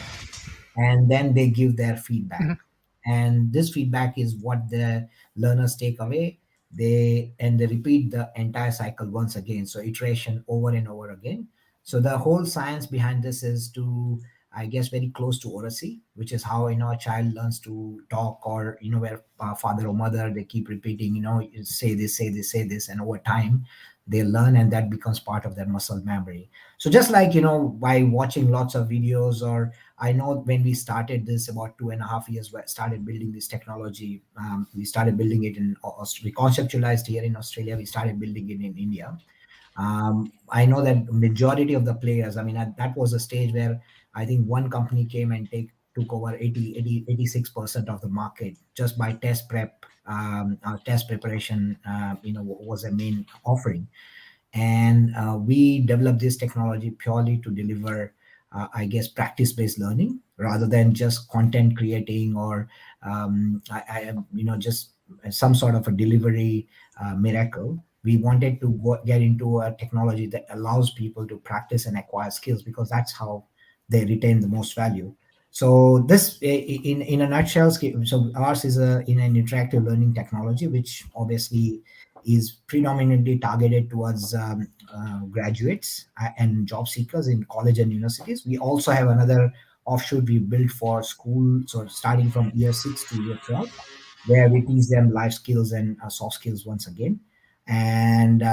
and then they give their feedback. Mhm. And this feedback is what the learners take away. They repeat the entire cycle once again, so iteration over and over again. So the whole science behind this is to, I guess, very close to oracy, which is how a child learns to talk, or where father or mother, they keep repeating, you say this, say this, say this, and over time they learn, and that becomes part of their muscle memory. So just like by watching lots of videos, or I know when we started this about 2.5 years, we started building this technology. We started building it we conceptualized here in Australia. We started building it in India. I know that majority of the players, I mean, that was a stage where I think one company came and took over 86% of the market just by test prep. Test preparation, was a main offering, and we developed this technology purely to deliver, I guess, practice-based learning rather than just content creating or just some sort of a delivery miracle. We wanted to get into a technology that allows people to practice and acquire skills, because that's how they retain the most value. So this, in a nutshell, so ours is in an interactive learning technology, which obviously is predominantly targeted towards graduates and job seekers in college and universities. We also have another offshoot we built for school, so starting from year 6 to year 12, where we teach them life skills and soft skills once again. And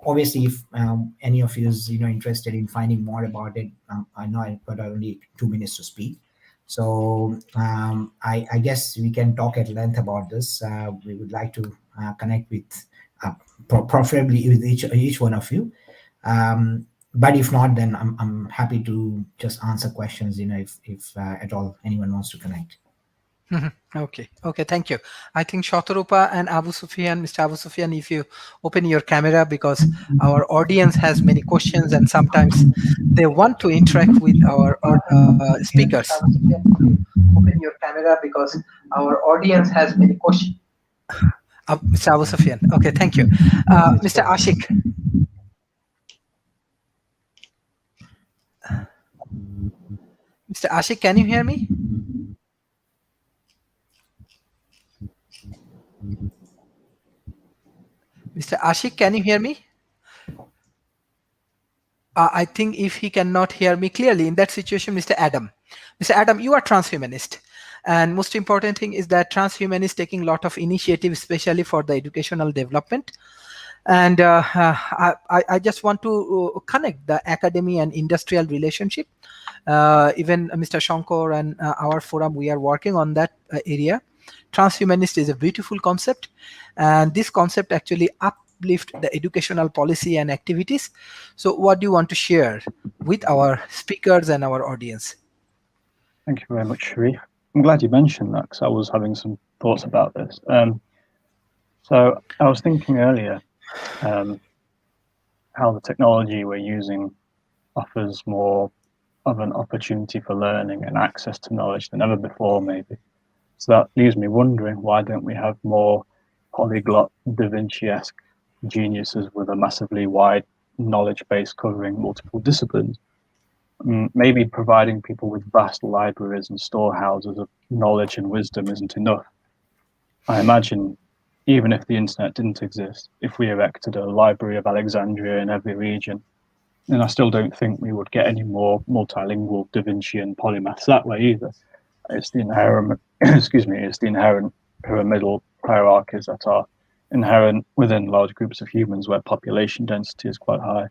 obviously, if any of you is interested in finding more about it, I know I've got only 2 minutes to speak. So I guess we can talk at length about this. We would like to connect with preferably with each one of you. But if not, then I'm happy to just answer questions, if at all anyone wants to connect. Okay, thank you. I think Shatarupa and Abu Sufyan, Mr. Abu Sufyan, if you open your camera, because our audience has many questions and sometimes they want to interact with our speakers. Open your camera because our audience has many questions. Mr. Abu Sufyan. Okay, thank you. Mr. Ashik. Mr. Ashik, can you hear me? Mr. Ashik, can you hear me? I think if he cannot hear me clearly, in that situation, Mr. Adam. Mr. Adam, you are transhumanist. And most important thing is that transhumanist taking a lot of initiative, especially for the educational development. And I just want to connect the academy and industrial relationship. Even Mr. Shankar and our forum, we are working on that area. Transhumanist is a beautiful concept, and this concept actually uplift the educational policy and activities. So what do you want to share with our speakers and our audience? Thank you very much, Sharif. I'm glad you mentioned that, because I was having some thoughts about this. So I was thinking earlier how the technology we're using offers more of an opportunity for learning and access to knowledge than ever before, maybe. So that leaves me wondering, why don't we have more polyglot Da Vinci-esque geniuses with a massively wide knowledge base covering multiple disciplines? Maybe providing people with vast libraries and storehouses of knowledge and wisdom isn't enough. I imagine, even if the internet didn't exist, if we erected a Library of Alexandria in every region, then I still don't think we would get any more multilingual Da Vinci and polymaths that way either. It's the inherent, it's the inherent pyramidal hierarchies that are inherent within large groups of humans where population density is quite high.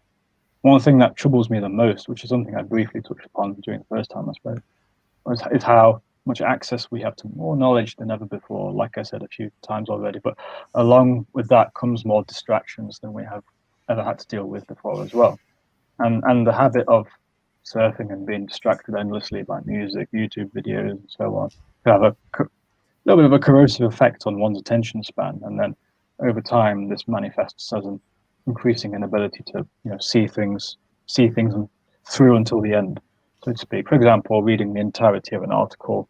One thing that troubles me the most, which is something I briefly touched upon during the first time I spoke, is how much access we have to more knowledge than ever before, like I said a few times already. But along with that comes more distractions than we have ever had to deal with before as well. And the habit of surfing and being distracted endlessly by music, YouTube videos, and so on, can have a little bit of a corrosive effect on one's attention span. And then over time, this manifests as an increasing inability to see things through until the end, so to speak. For example, reading the entirety of an article,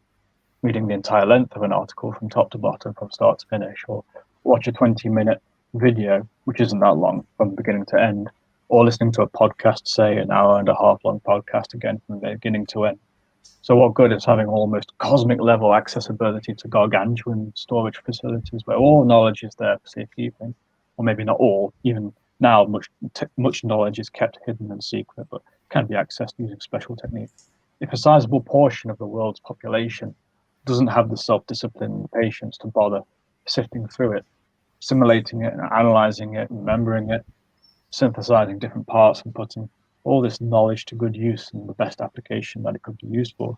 reading the entire length of an article from top to bottom, from start to finish, or watch a 20-minute video, which isn't that long from beginning to end, or listening to a podcast, say an hour and a half long podcast, again from beginning to end. So what good is having almost cosmic level accessibility to gargantuan storage facilities where all knowledge is there for safekeeping? Or maybe not all. Even now, much knowledge is kept hidden and secret, but can be accessed using special techniques. If a sizable portion of the world's population doesn't have the self-discipline and patience to bother sifting through it, simulating it and analyzing it, remembering it, synthesizing different parts and putting all this knowledge to good use in the best application that it could be used for.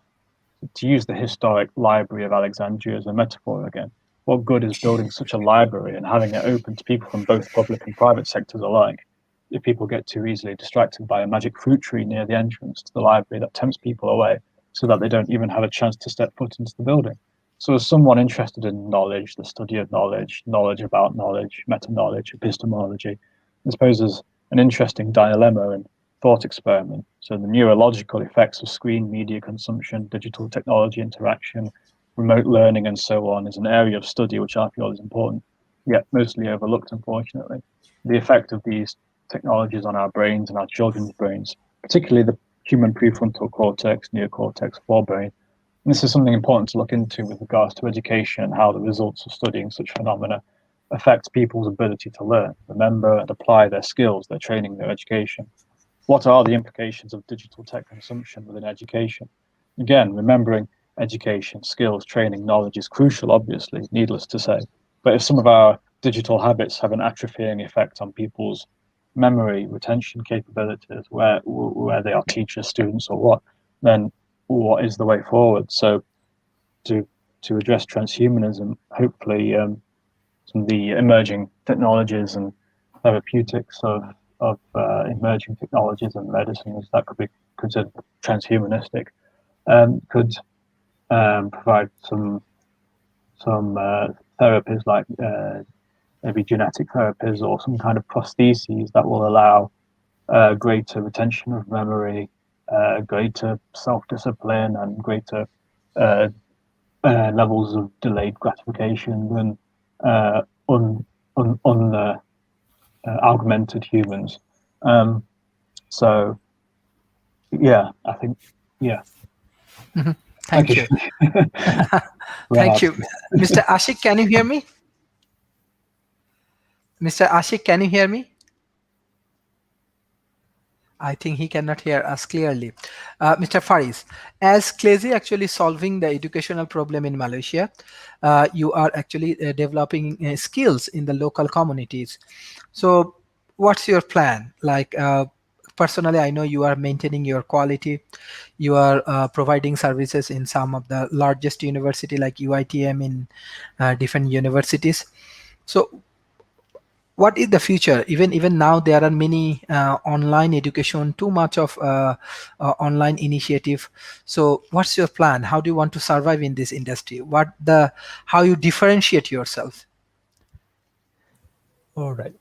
To use the historic Library of Alexandria as a metaphor again, what good is building such a library and having it open to people from both public and private sectors alike if people get too easily distracted by a magic fruit tree near the entrance to the library that tempts people away so that they don't even have a chance to step foot into the building. So as someone interested in knowledge, the study of knowledge, knowledge about knowledge, meta-knowledge, epistemology, I suppose there's an interesting dilemma and thought experiment. So the neurological effects of screen media consumption, digital technology interaction, remote learning, and so on is an area of study which I feel is important, yet mostly overlooked, unfortunately. The effect of these technologies on our brains and our children's brains, particularly the human prefrontal cortex, neocortex, forebrain. And this is something important to look into with regards to education and how the results of studying such phenomena affect people's ability to learn, remember, and apply their skills, their training, their education. What are the implications of digital tech consumption within education? Again, remembering education, skills, training, knowledge is crucial, obviously, needless to say. But if some of our digital habits have an atrophying effect on people's memory, retention capabilities, where they are teachers, students, or what, then what is the way forward? So to address transhumanism, hopefully some of the emerging technologies and therapeutics of emerging technologies and medicines that could be considered transhumanistic could provide some therapies like maybe genetic therapies or some kind of prostheses that will allow greater retention of memory, greater self-discipline, and greater levels of delayed gratification than augmented humans. So, yeah, I think, yeah. Thank you. Thank you. Mr. Ashik, can you hear me? Mr. Ashik, can you hear me? I think he cannot hear us clearly. Mr. Faris, as Crazy actually solving the educational problem in Malaysia, you are actually developing skills in the local communities. So what's your plan? Like personally, I know you are maintaining your quality. You are providing services in some of the largest university like UITM in different universities. So what is the future? Even now there are many online education, too much of online initiative. So what's your plan? How do you want to survive in this industry? How you differentiate yourself? All right.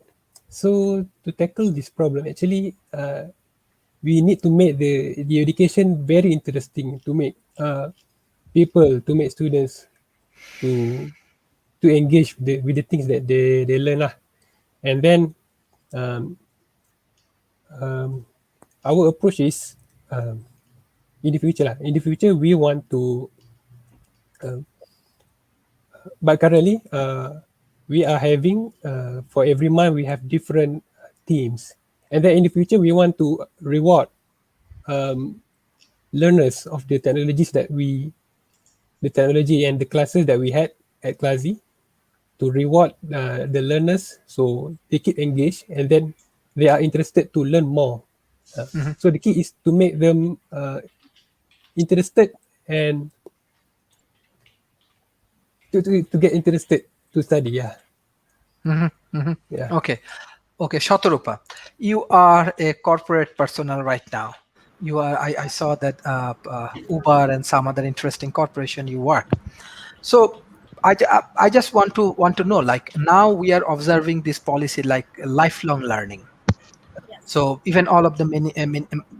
So to tackle this problem, actually, we need to make the education very interesting to make people, to make students to engage with the things that they learn lah. And then our approach is in the future lah. In the future, we want to, but currently we are having for every month we have different themes, and then in the future we want to reward learners of the technologies the technology and the classes that we had at Classy, to reward the learners so they keep engaged and then they are interested to learn more. So the key is to make them interested and to get interested to study. Yeah. Yeah. Okay. Shatarupa, you are a corporate personnel right now. You are. I saw that Uber and some other interesting corporation you work. So I just want to know, like, now we are observing this policy like lifelong learning. Yes. So even all of the many,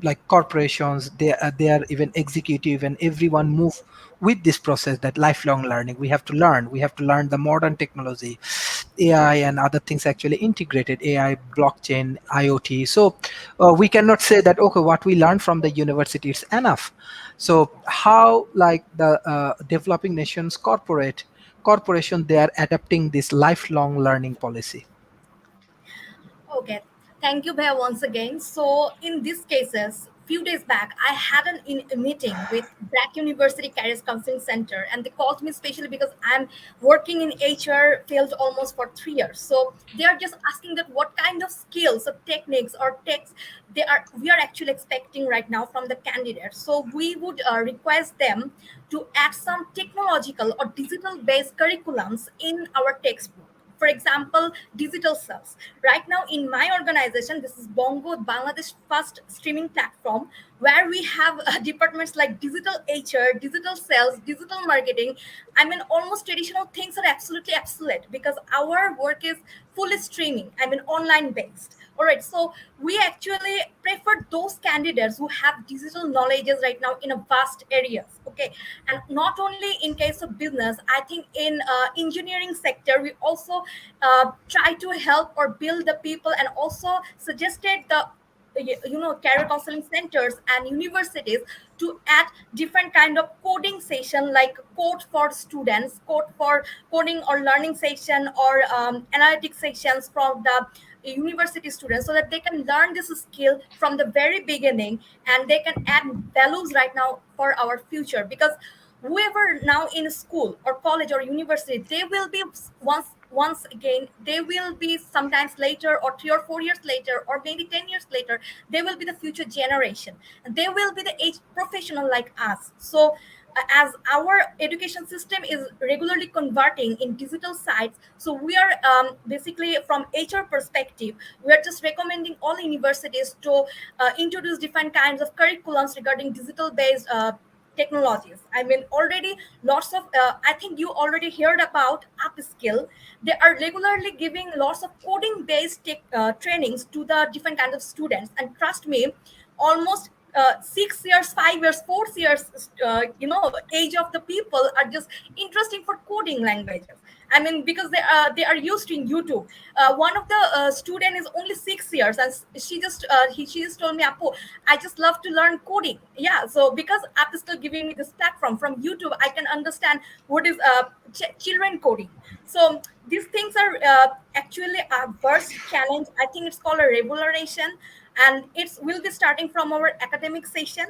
like corporations, they are even executive and everyone move with this process that lifelong learning. We have to learn. We have to learn the modern technology, AI and other things actually integrated, AI, blockchain, IoT. So we cannot say that okay, what we learned from the university is enough. So how like the developing nations corporation they are adapting this lifelong learning policy? Okay, thank you, Bhaiya, once again. So, in these cases, few days back, I had a meeting with Black University Careers Counseling Center, and they called me especially because I'm working in HR field almost for 3 years. So they are just asking that what kind of skills or techniques or techs we are actually expecting right now from the candidates. So we would request them to add some technological or digital based curriculums in our textbook. For example, digital cells. Right now in my organization, this is Bongo, Bangladesh first streaming platform. where we have departments like digital HR, digital sales, digital marketing. I mean, almost traditional things are absolutely obsolete because our work is fully streaming, I mean, online based. All right, so we actually prefer those candidates who have digital knowledges right now in a vast areas. Okay, and not only in case of business, I think in engineering sector we also try to help or build the people, and also suggested the career counseling centers and universities to add different kind of coding session, like code for students, code for coding or learning section, or analytic sections from the university students, so that they can learn this skill from the very beginning, and they can add values right now for our future. Because whoever now in school or college or university, they will be once again, they will be sometimes later, or 3 or 4 years later, or maybe 10 years later, they will be the future generation, and they will be the age professional like us. So as our education system is regularly converting in digital sites, so we are basically from HR perspective, we are just recommending all universities to introduce different kinds of curriculums regarding digital based technologies. I mean, already lots of I think you already heard about upskill. They are regularly giving lots of coding based trainings to the different kinds of students, and trust me, almost 6 years, 5 years, 4 years age of the people are just interesting for coding languages. I mean, because they are used in YouTube. One of the student is only 6 years, and she just told me, Apu, I just love to learn coding. Yeah, so because App is still giving me this platform from YouTube, I can understand what is children coding. So these things are actually a burst challenge. I think it's called a revolution, and it will be starting from our academic session,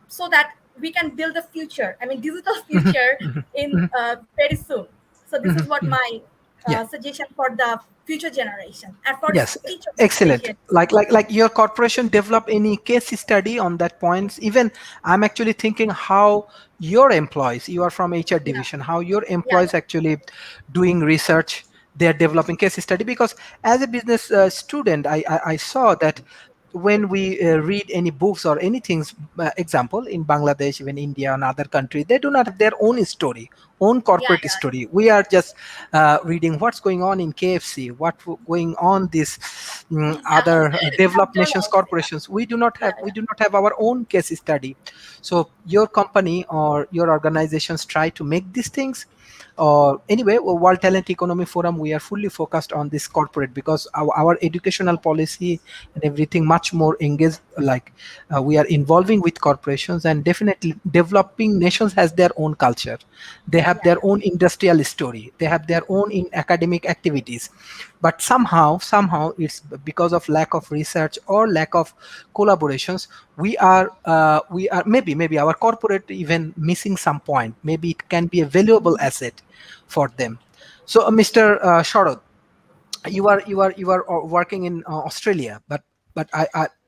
so that we can build a future. I mean, digital future in very soon. So this is what my Yeah. suggestion for the future generation and for Yes, teachers excellent. especially. Like your corporation develop any case study on that points? Even I'm actually thinking how your employees, you are from HR Yeah, division, how your yeah, employees actually doing research, they are developing case study. Because as a business student, I saw that when we read any books or anything, example in Bangladesh, even India and other countries, they do not have their own story, own yeah, corporate yeah, story. We are just reading what's going on in KFC, going on this yeah. other developed nations McDonald's, yeah, corporations. We do not have yeah, we yeah. do not have our own case study. So your company or your organizations try to make these things. Or anyway, World Talent Economy Forum, we are fully focused on this corporate, because our educational policy and everything much more engaged. Like we are involving with corporations, and definitely developing nations has their own culture. They have Yeah, their own industrial story, they have their own in academic activities. But somehow it's because of lack of research or lack of collaborations, we are maybe our corporate even missing some point. Maybe it can be a valuable asset for them. So Mr. Sharad, you are working in Australia, but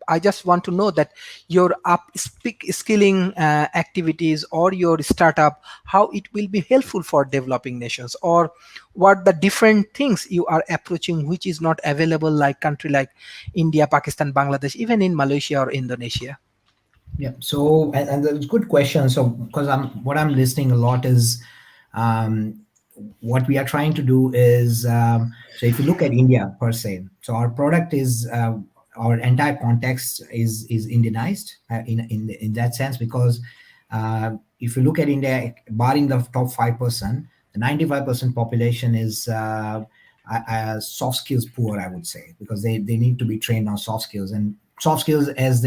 I just want to know that your up speak skilling activities or your startup, how it will be helpful for developing nations, or what the different things you are approaching which is not available like country like India, Pakistan, Bangladesh, even in Malaysia or Indonesia. Yeah. So, and it's a good question. So, because what I'm listening a lot is, um, what we are trying to do is, so if you look at India per se, so our product is, our entire context is Indianized, in that sense, because if you look at India, barring the top 5%, the 95% population is soft skills poor, I would say, because they need to be trained on soft skills. And soft skills, as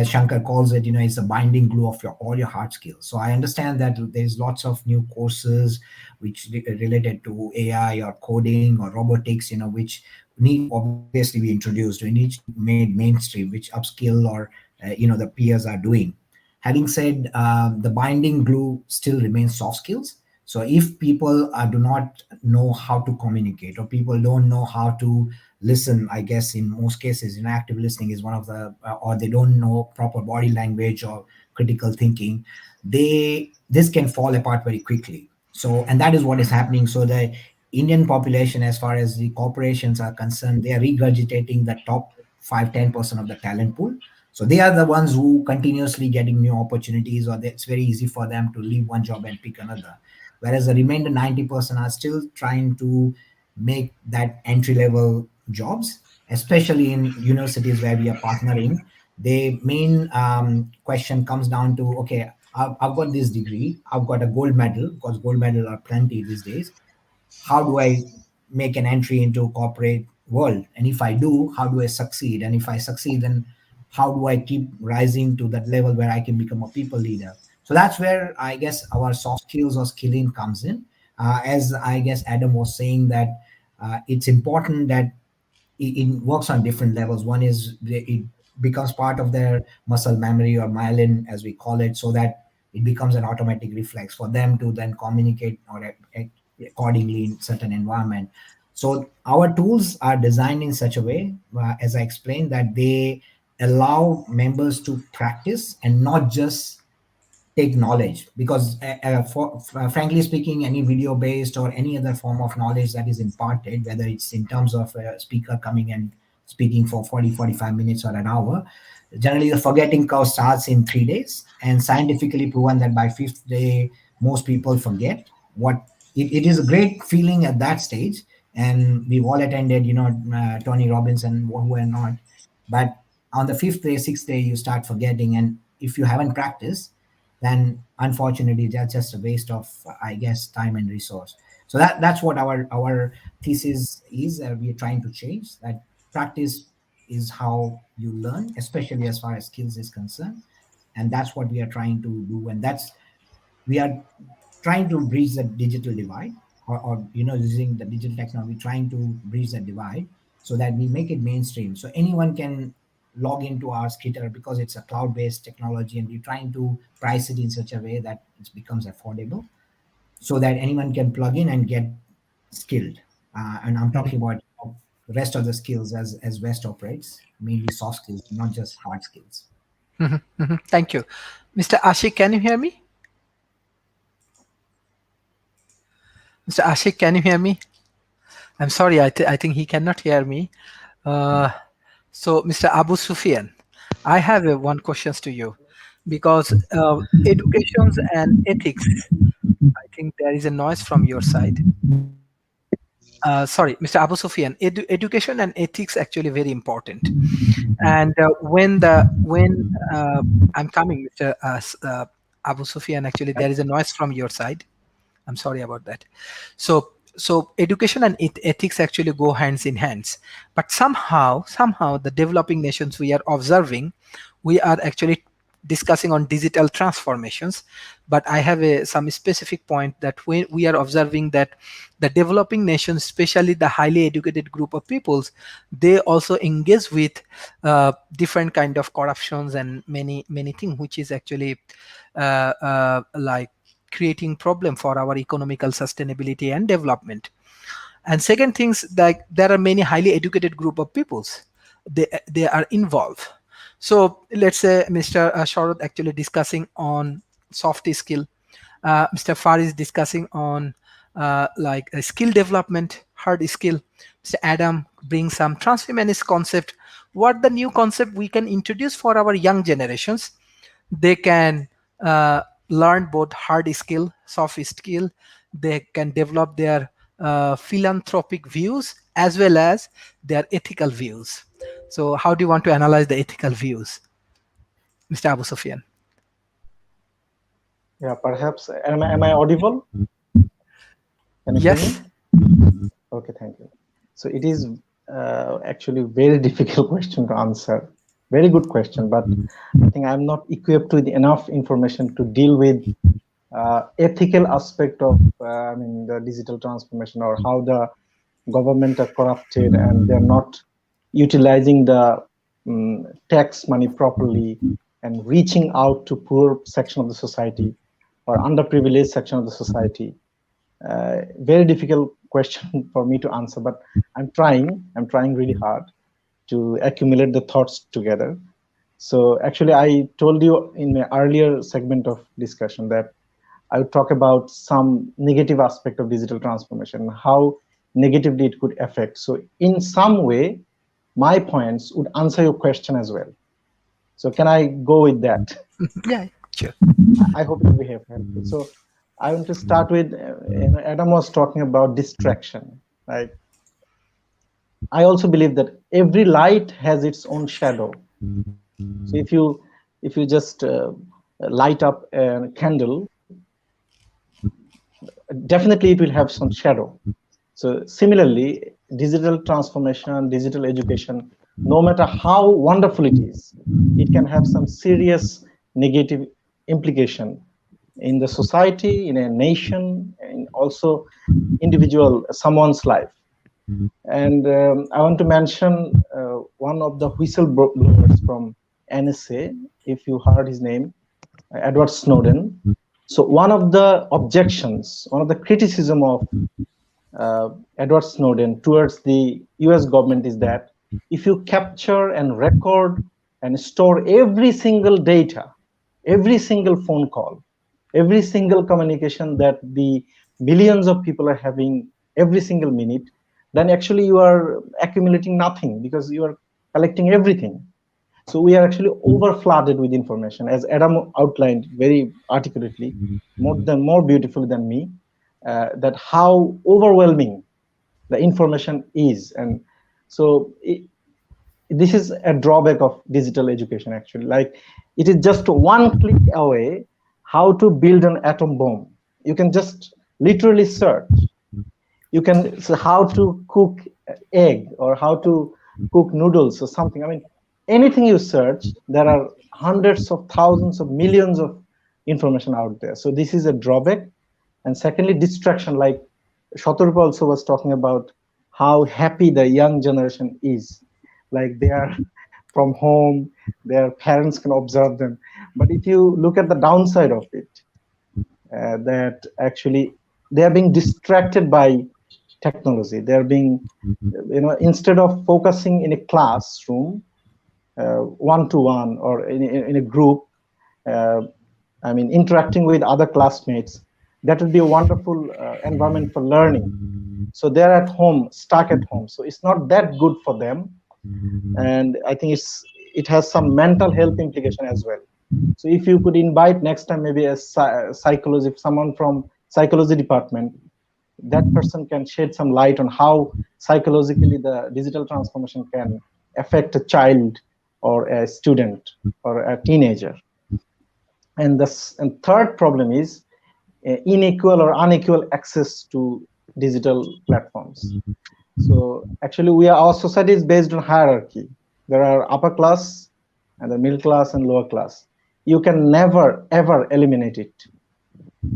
Shankar calls it, it's a binding glue of all your hard skills. So I understand that there's lots of new courses which related to AI or coding or robotics, which need to obviously be introduced. We need to be made mainstream, which upskill or the peers are doing. Having said, the binding glue still remains soft skills. So if people do not know how to communicate, or people don't know how to listen, I guess in most cases, active listening is one of the, or they don't know proper body language or critical thinking, this can fall apart very quickly. So, and that is what is happening. So the Indian population, as far as the corporations are concerned, they are regurgitating the top 5-10% of the talent pool. So they are the ones who continuously getting new opportunities, or it's very easy for them to leave one job and pick another. Whereas the remainder 90% are still trying to make that entry level jobs, especially in universities where we are partnering. The main question comes down to, okay, I've got this degree, I've got a gold medal, because gold medal are plenty these days. How do I make an entry into corporate world? And if I do, how do I succeed? And if I succeed, then how do I keep rising to that level where I can become a people leader? So that's where I guess our soft skills or skilling comes in. As I guess Adam was saying, that it's important that it works on different levels. One is it becomes part of their muscle memory, or myelin as we call it, so that it becomes an automatic reflex for them to then communicate or act accordingly in certain environment. So our tools are designed in such a way, as I explained, that they allow members to practice and not just take knowledge. Because frankly speaking, any video based or any other form of knowledge that is imparted, whether it's in terms of a speaker coming and speaking for 45 minutes or an hour, generally the forgetting curve starts in 3 days, and scientifically proven that by fifth day most people forget what it is. A great feeling at that stage, and we've all attended, Tony Robbins and who are not, but on the fifth day, sixth day, you start forgetting. And if you haven't practiced, then unfortunately that's just a waste of, I guess, time and resource. So that's what our thesis is. We are trying to change that. Practice is how you learn, especially as far as skills is concerned, and that's what we are trying to do. And that's, we are trying to bridge the digital divide, or using the digital technology, trying to bridge the divide, so that we make it mainstream, so anyone can log into our skitter, because it's a cloud-based technology, and we're trying to price it in such a way that it becomes affordable, so that anyone can plug in and get skilled. And I'm talking about the rest of the skills as West operates, mainly soft skills, not just hard skills. Thank you. Mr. Ashik, can you hear me? Mr. Ashik, can you hear me? I'm sorry, I think he cannot hear me. So, Mr. Abu Sufyan, I have one question to you, because education and ethics, I think there is a noise from your side. Sorry, Mr. Abu Sufyan, education and ethics actually very important. And when I'm coming, Mr. Abu Sufyan, actually there is a noise from your side. I'm sorry about that. So education and ethics actually go hands in hands. But somehow the developing nations we are observing, we are actually discussing on digital transformations. But I have some specific point that when we are observing that the developing nations, especially the highly educated group of peoples, they also engage with different kind of corruptions and many things, which is actually like creating problem for our economical sustainability and development. And second things, like there are many highly educated group of peoples, they are involved. So let's say Mr. Sharad actually discussing on soft skill, Mr. Far is discussing on like a skill development, hard skill. Mr. Adam brings some transhumanist concept. What the new concept we can introduce for our young generations? They can learn both hard skill, soft skill. They can develop their philanthropic views as well as their ethical views. So how do you want to analyze the ethical views, Mr. Abu Sufyan? Yeah, perhaps. Am I audible? Can you Yes. hear me? Okay, thank you. So it is actually very difficult question to answer. Very good question, but I think I'm not equipped with enough information to deal with ethical aspect of the digital transformation, or how the government are corrupted and they're not utilizing the tax money properly and reaching out to poor section of the society or underprivileged section of the society. Very difficult question for me to answer, but I'm trying really hard to accumulate the thoughts together. So actually, I told you in my earlier segment of discussion that I would talk about some negative aspect of digital transformation, how negatively it could affect. So in some way, my points would answer your question as well. So can I go with that? Yeah, sure. I hope it will be helpful. So I want to start with, Adam was talking about distraction, right? I also believe that every light has its own shadow. So if you just light up a candle, definitely it will have some shadow. So similarly, digital transformation, digital education, no matter how wonderful it can have some serious negative implication in the society, in a nation, and also individual, someone's life. And I want to mention one of the whistleblowers from NSA, if you heard his name, Edward Snowden. So one of the objections, one of the criticism of Edward Snowden towards the US government is that if you capture and record and store every single data, every single phone call, every single communication that the billions of people are having every single minute, then actually you are accumulating nothing because you are collecting everything. So we are actually over flooded with information, as Adam outlined very articulately, more beautifully than me, that how overwhelming the information is. And so this is a drawback of digital education, actually. Like, it is just one click away how to build an atom bomb. You can just literally search. You can, so how to cook egg or how to cook noodles or something. I mean, anything you search, there are hundreds of thousands of millions of information out there. So this is a drawback. And secondly, distraction, like Shaturpa also was talking about how happy the young generation is. Like, they are from home, their parents can observe them. But if you look at the downside of it, that actually they are being distracted by technology. They're being, instead of focusing in a classroom, one-to-one or in a group, interacting with other classmates, that would be a wonderful environment for learning. So they're at home, stuck at home. So it's not that good for them. And I think it has some mental health implication as well. So if you could invite next time maybe a psychologist, someone from psychology department, that person can shed some light on how psychologically the digital transformation can affect a child or a student or a teenager. And third problem is unequal or unequal access to digital platforms. So actually our society is based on hierarchy. There are upper class and the middle class and lower class. You can never ever eliminate it.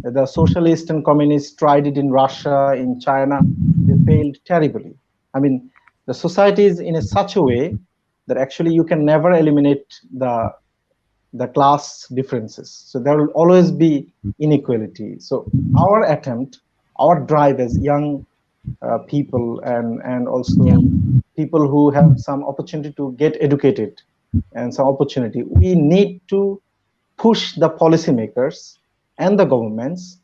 The socialists and communists tried it in Russia, in China, they failed terribly. I mean, the society is in such a way that actually you can never eliminate the class differences. So there will always be inequality. So our attempt, our drive as young people and also people who have some opportunity to get educated and some opportunity, we need to push the policymakers and the governments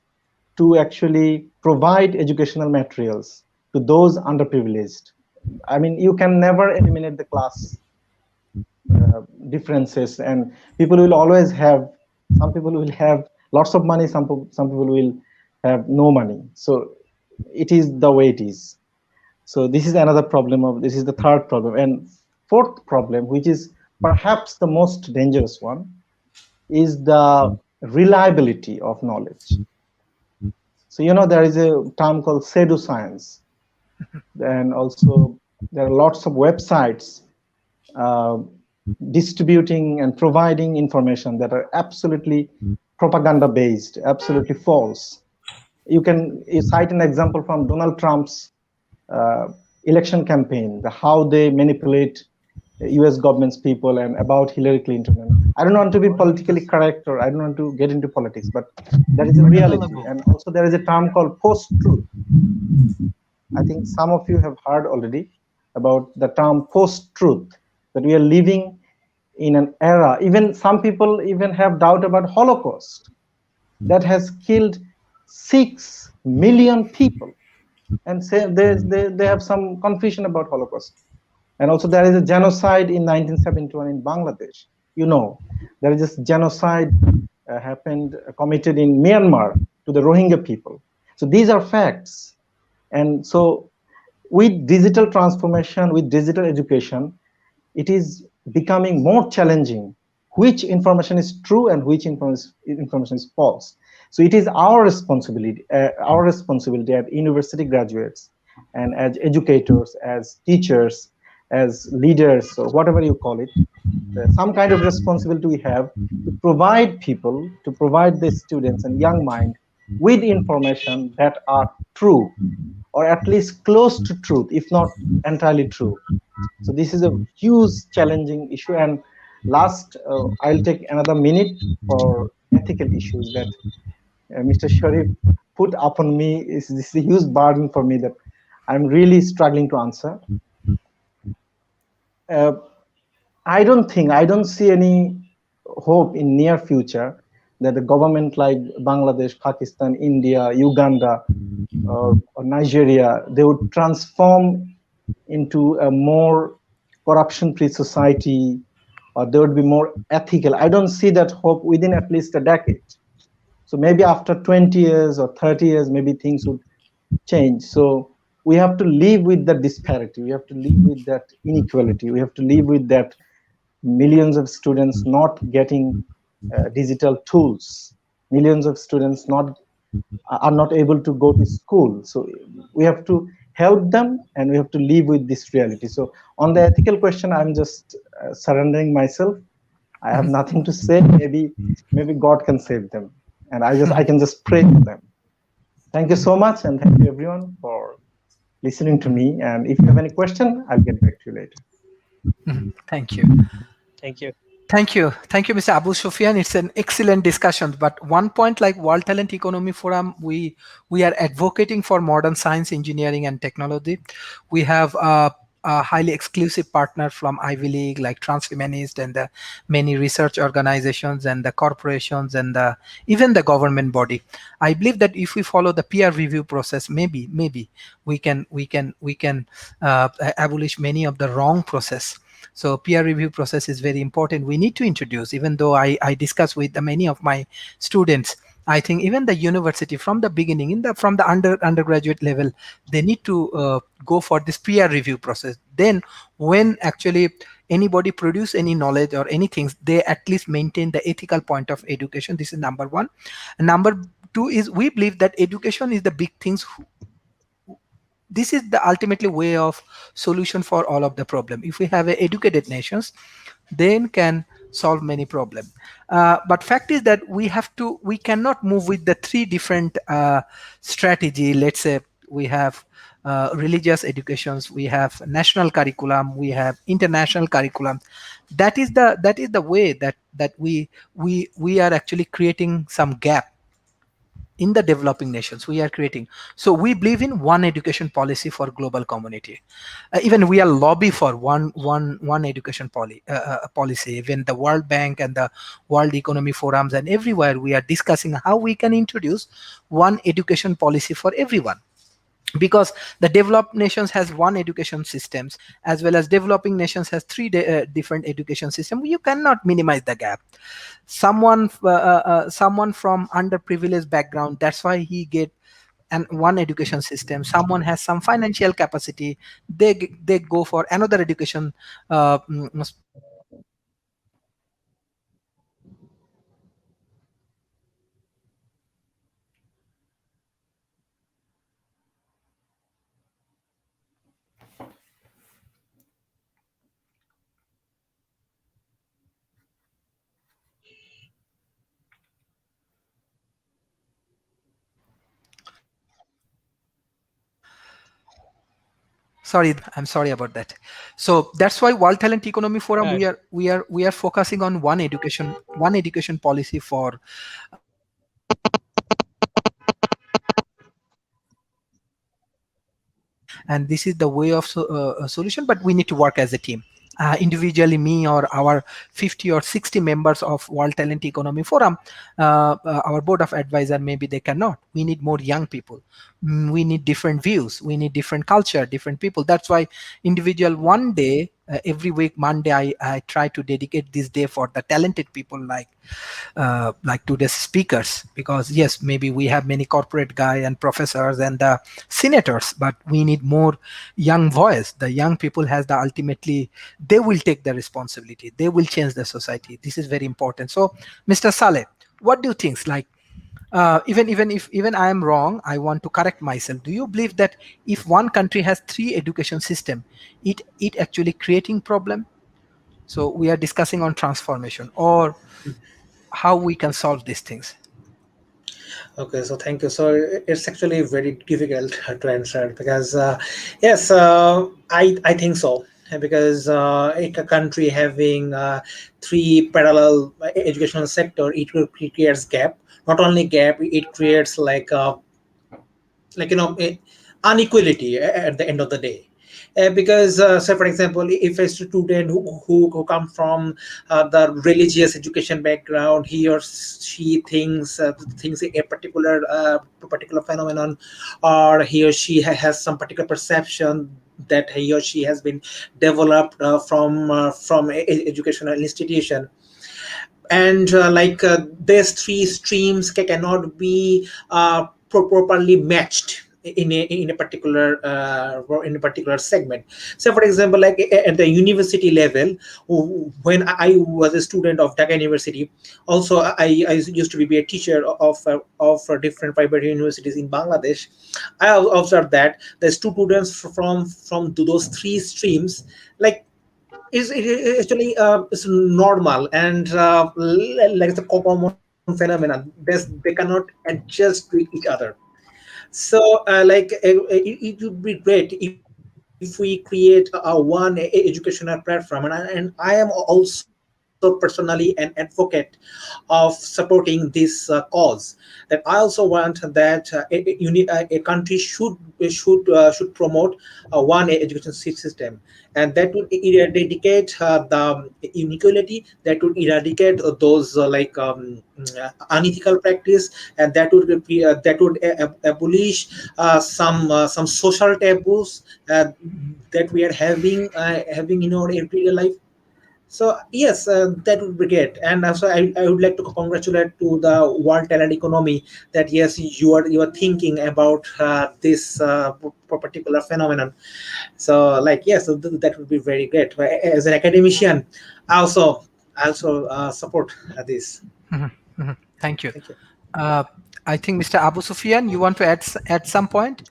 to actually provide educational materials to those underprivileged. I mean, you can never eliminate the class differences, and people will always have, some people will have lots of money, some people will have no money. So it is the way it is. So this is another problem this is the third problem. And fourth problem, which is perhaps the most dangerous one, is the reliability of knowledge. So there is a term called pseudoscience, and also there are lots of websites distributing and providing information that are absolutely propaganda based, absolutely false. You cite an example from Donald Trump's election campaign, how they manipulate US government's people, and about Hillary Clinton. I don't want to be politically correct, or I don't want to get into politics, but that is a reality. And also there is a term called post-truth. I think some of you have heard already about the term post-truth, that we are living in an era, even some people even have doubt about Holocaust that has killed 6 million people, and say they have some confusion about Holocaust. And also there is a genocide in 1971 in Bangladesh. You know, there is this genocide committed in Myanmar to the Rohingya people. So these are facts. And so with digital transformation, with digital education, it is becoming more challenging which information is true and which information is false. So it is our responsibility as university graduates and as educators, as teachers, as leaders, or whatever you call it, some kind of responsibility we have to provide people, to provide the students and young mind with information that are true, or at least close to truth, if not entirely true. So this is a huge challenging issue. And last, I'll take another minute for ethical issues that Mr. Sharif put upon me. This is a huge burden for me that I'm really struggling to answer. Uh, I don't see any hope in near future that the government like Bangladesh, Pakistan, India, Uganda, or Nigeria, they would transform into a more corruption-free society, or they would be more ethical. I don't see that hope within at least a decade. So maybe after 20 years or 30 years, maybe things would change. So we have to live with that disparity. We have to live with that inequality. We have to live with that millions of students not getting digital tools, millions of students are not able to go to school. So we have to help them, and we have to live with this reality. So on the ethical question, I'm just surrendering myself. I have nothing to say. Maybe God can save them, and I can just pray for them. Thank you so much, and thank you everyone for listening to me. And if you have any question, I'll get back to you later. Thank you. Thank you. Thank you. Thank you, Mr. Abu Sufyan. It's an excellent discussion. But one point, like World Talent Economy Forum, we are advocating for modern science, engineering, and technology. We have a highly exclusive partner from Ivy League, like Transhumanist, and the many research organizations and the corporations and even the government body. I believe that if we follow the peer review process, maybe we can abolish many of the wrong process. So peer review process is very important. We need to introduce, even though I discuss with many of my students, I think even the university from the beginning, from the undergraduate level, they need to go for this peer review process. Then when actually anybody produce any knowledge or anything, they at least maintain the ethical point of education. This is number one. And number two is we believe that education is the big things. This is the ultimately way of solution for all of the problem. If we have educated nations, then can solve many problem. But fact is that we cannot move with the three different strategy. Let's say we have religious educations, we have national curriculum, we have international curriculum. That is the way that we are actually creating some gap in the developing nations we are creating. So we believe in one education policy for global community. Even we are lobby for one education policy. Even the World Bank and the World Economy Forums and everywhere we are discussing how we can introduce one education policy for everyone, because the developed nations has one education systems, as well as developing nations has three different education system. You cannot minimize the gap. Someone from underprivileged background, that's why he get and one education system. Someone has some financial capacity, they go for another education I'm sorry about that. So that's why World Talent Economy Forum, we are focusing on one education policy for and this is the way of solution. But we need to work as a team. Individually, me or our 50 or 60 members of World Talent Economy Forum, our board of advisor, maybe they cannot. We need more young people. We need different views. We need different culture, different people. That's why individual one day Every week Monday I try to dedicate this day for the talented people like today's speakers, because yes, maybe we have many corporate guy and professors and the senators, but we need more young voice. The young people has the ultimately, they will take the responsibility, they will change the society. This is very important. So Mr. Saleh, what do you think? Like, even I am wrong, I want to correct myself. Do you believe that if one country has 3 education system, it actually creating problem? So we are discussing on transformation or how we can solve these things. Okay, so thank you. So it's actually very difficult to answer because yes, I think so, because a country having 3 parallel educational sector, it creates gap. Not only gap, it creates like inequality at the end of the day. Because say for example, if a student who come from the religious education background, he or she thinks a particular phenomenon, or he or she has some particular perception that he or she has been developed from educational institution. And these 3 streams cannot be properly matched in a particular segment. So for example, like at the university level, when I was a student of Dhaka University, also I used to be a teacher of different private universities in Bangladesh. I observed that the students from those 3 streams, like, is it is actually it's normal, and like the common phenomenon. They cannot adjust to each other. So it would be great if we create one educational platform, and I am also personally an advocate of supporting this cause. That I also want that a country should promote one education system, and that would eradicate the inequality, that would eradicate those unethical practice, and that would abolish some social taboos that we are having in our everyday life. So yes, that would be great. And also I would like to congratulate to the World Talent Economy that yes, you are thinking about this particular phenomenon. So like yes, so that would be very great. As an academician, I also support this. Mhm, mhm. Thank you. Thank you. uh, I think Mr. Abu Sufyan, you want to add some point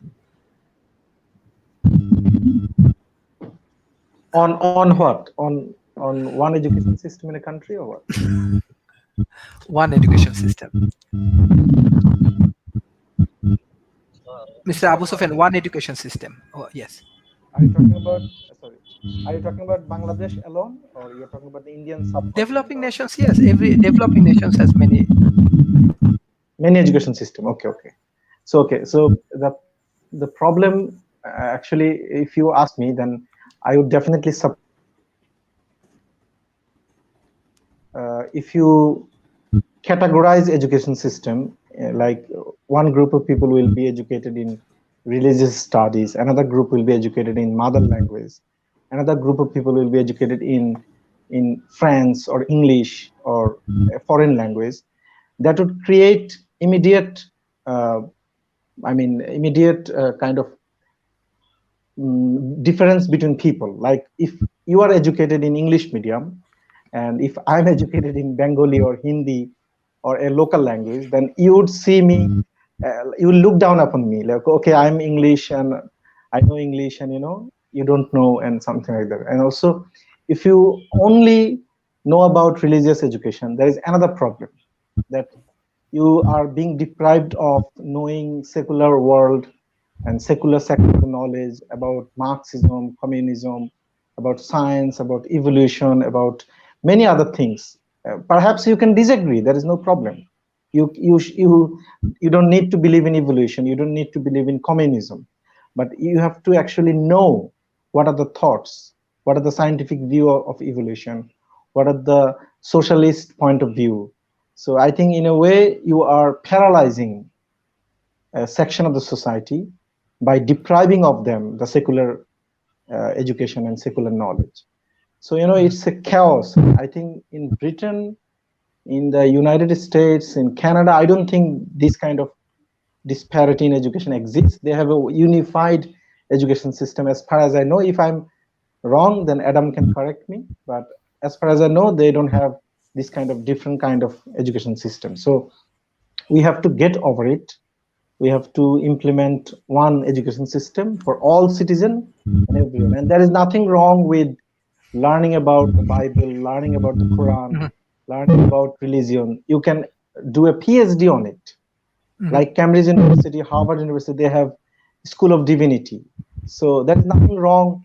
On what? On one education system in a country or what? one education system? Mr. Abu Sufyan, one education system. Oh, yes. Are you talking about, sorry, are you talking about Bangladesh alone, or you're talking about the Indian subcontinent, Developing or nations, yes. Every developing nations has many. many education system? Okay, okay. So okay, so the problem, actually, if you ask me, then I would definitely support if you categorize education system, like one group of people will be educated in religious studies, another group will be educated in mother language, another group of people will be educated in French or English or a foreign language. That would create immediate, uh, immediate kind of difference between people. Like if you are educated in English medium, and if I'm educated in Bengali or Hindi or a local language, then you would see me, you will look down upon me, like, okay, I'm English and I know English, and you don't know, and something like that. And also, if you only know about religious education, there is another problem, that you are being deprived of knowing secular world and secular knowledge about Marxism, communism, about science, about evolution, about many other things. Perhaps you can disagree. There is no problem. You don't need to believe in evolution. You don't need to believe in communism, but you have to actually know what are the thoughts, what are the scientific view of evolution, what are the socialist point of view. So I think in a way you are paralyzing a section of the society by depriving of them the secular education and secular knowledge. So, it's a chaos. I think in Britain, in the United States, in Canada, I don't think this kind of disparity in education exists. They have a unified education system, as far as I know. If I'm wrong, then Adam can correct me. But as far as I know, they don't have this kind of different kind of education system. So we have to get over it. We have to implement one education system for all citizens and everyone. And there is nothing wrong with learning about the Bible, learning about the Quran, learning about religion. You can do a PhD on it. Like Cambridge University, Harvard University, they have School of Divinity. So there is nothing wrong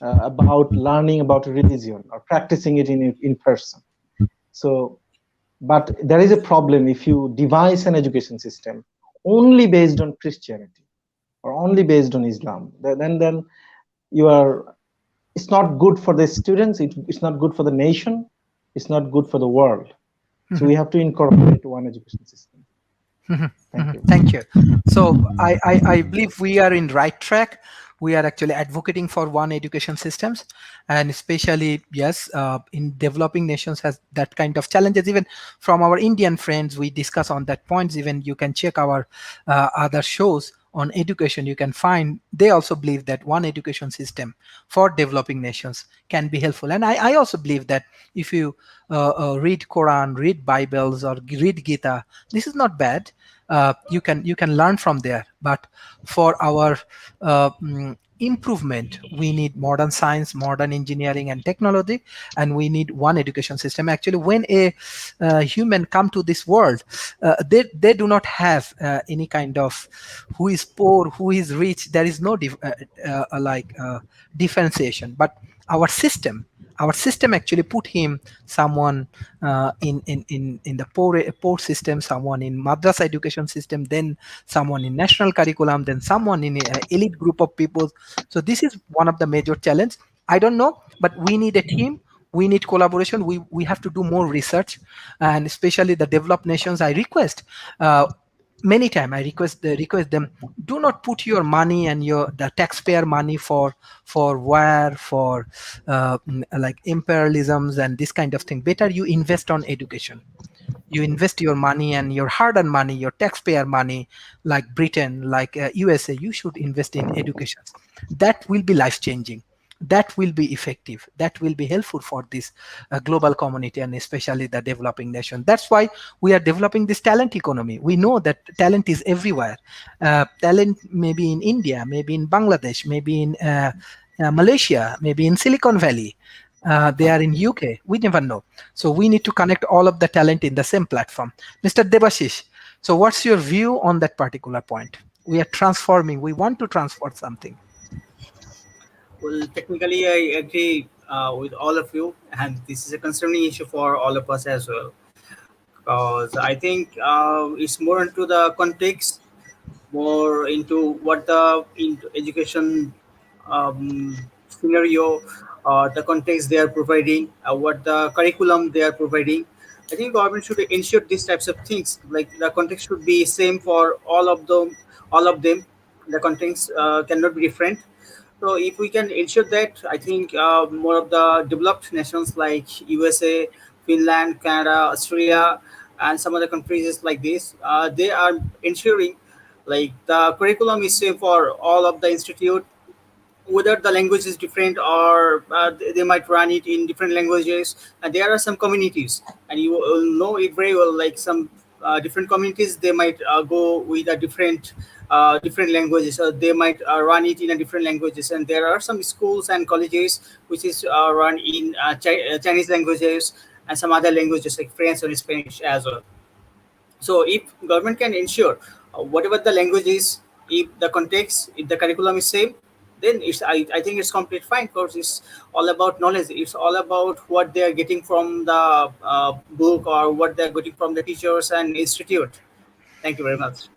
about learning about religion or practicing it in person. So, but there is a problem if you devise an education system only based on Christianity or only based on Islam. Then you are. It's not good for the students. It's not good for the nation. It's not good for the world. So we have to incorporate one education system. Thank you. Thank you. So I believe we are in right track. We are actually advocating for one education systems, and especially, yes, in developing nations has that kind of challenges. Even from our Indian friends, we discuss on that points. Even you can check our other shows on education. You can find they also believe that one education system for developing nations can be helpful. And I also believe that if you read Quran, read Bibles, or read Gita, this is not bad. You can learn from there, but for our improvement, we need modern science, modern engineering and technology, and we need one education system. Actually, when a human come to this world, they do not have any kind of who is poor, who is rich. There is no differentiation, but our system actually put him someone in the poor system, someone in madrasa education system, then someone in national curriculum, then someone in an elite group of people. So this is one of the major challenge. I don't know, but we need a team. We need collaboration. We have to do more research, and especially the developed nations. I request many times, I request them, do not put your money and the taxpayer money for war, for like imperialisms and this kind of thing. Better you invest on education. You invest your money and your hard-earned money, your taxpayer money, like Britain, like USA. You should invest in education. That will be life-changing. That will be effective. That will be helpful for this global community, and especially the developing nation. That's why we are developing this talent economy. We know that talent is everywhere. Talent may be in India, maybe in Bangladesh, maybe in Malaysia, maybe in Silicon Valley. They are in UK. We never know. So we need to connect all of the talent in the same platform. Mr. Debashish, so what's your view on that particular point? We are transforming. We want to transform something. Well, technically, I agree with all of you, and this is a concerning issue for all of us as well. Because I think it's more into the context, more into what the into education scenario, the context they are providing, what the curriculum they are providing. I think government should ensure these types of things. Like the context should be same for all of them. All of them, the context cannot be different. So if we can ensure that, I think more of the developed nations like USA, Finland, Canada, Australia, and some other countries like this, they are ensuring like the curriculum is same for all of the institute, whether the language is different or they might run it in different languages. And there are some communities, and you will know it very well, like some different communities, they might go with a different languages, so they might run it in a different languages. And there are some schools and colleges which is run in Chinese languages and some other languages like French or Spanish as well. So if government can ensure whatever the language is, if the context, if the curriculum is same, then I think it's complete fine, because it's all about knowledge. It's all about what they are getting from the book, or what they're getting from the teachers and institute. Thank you very much.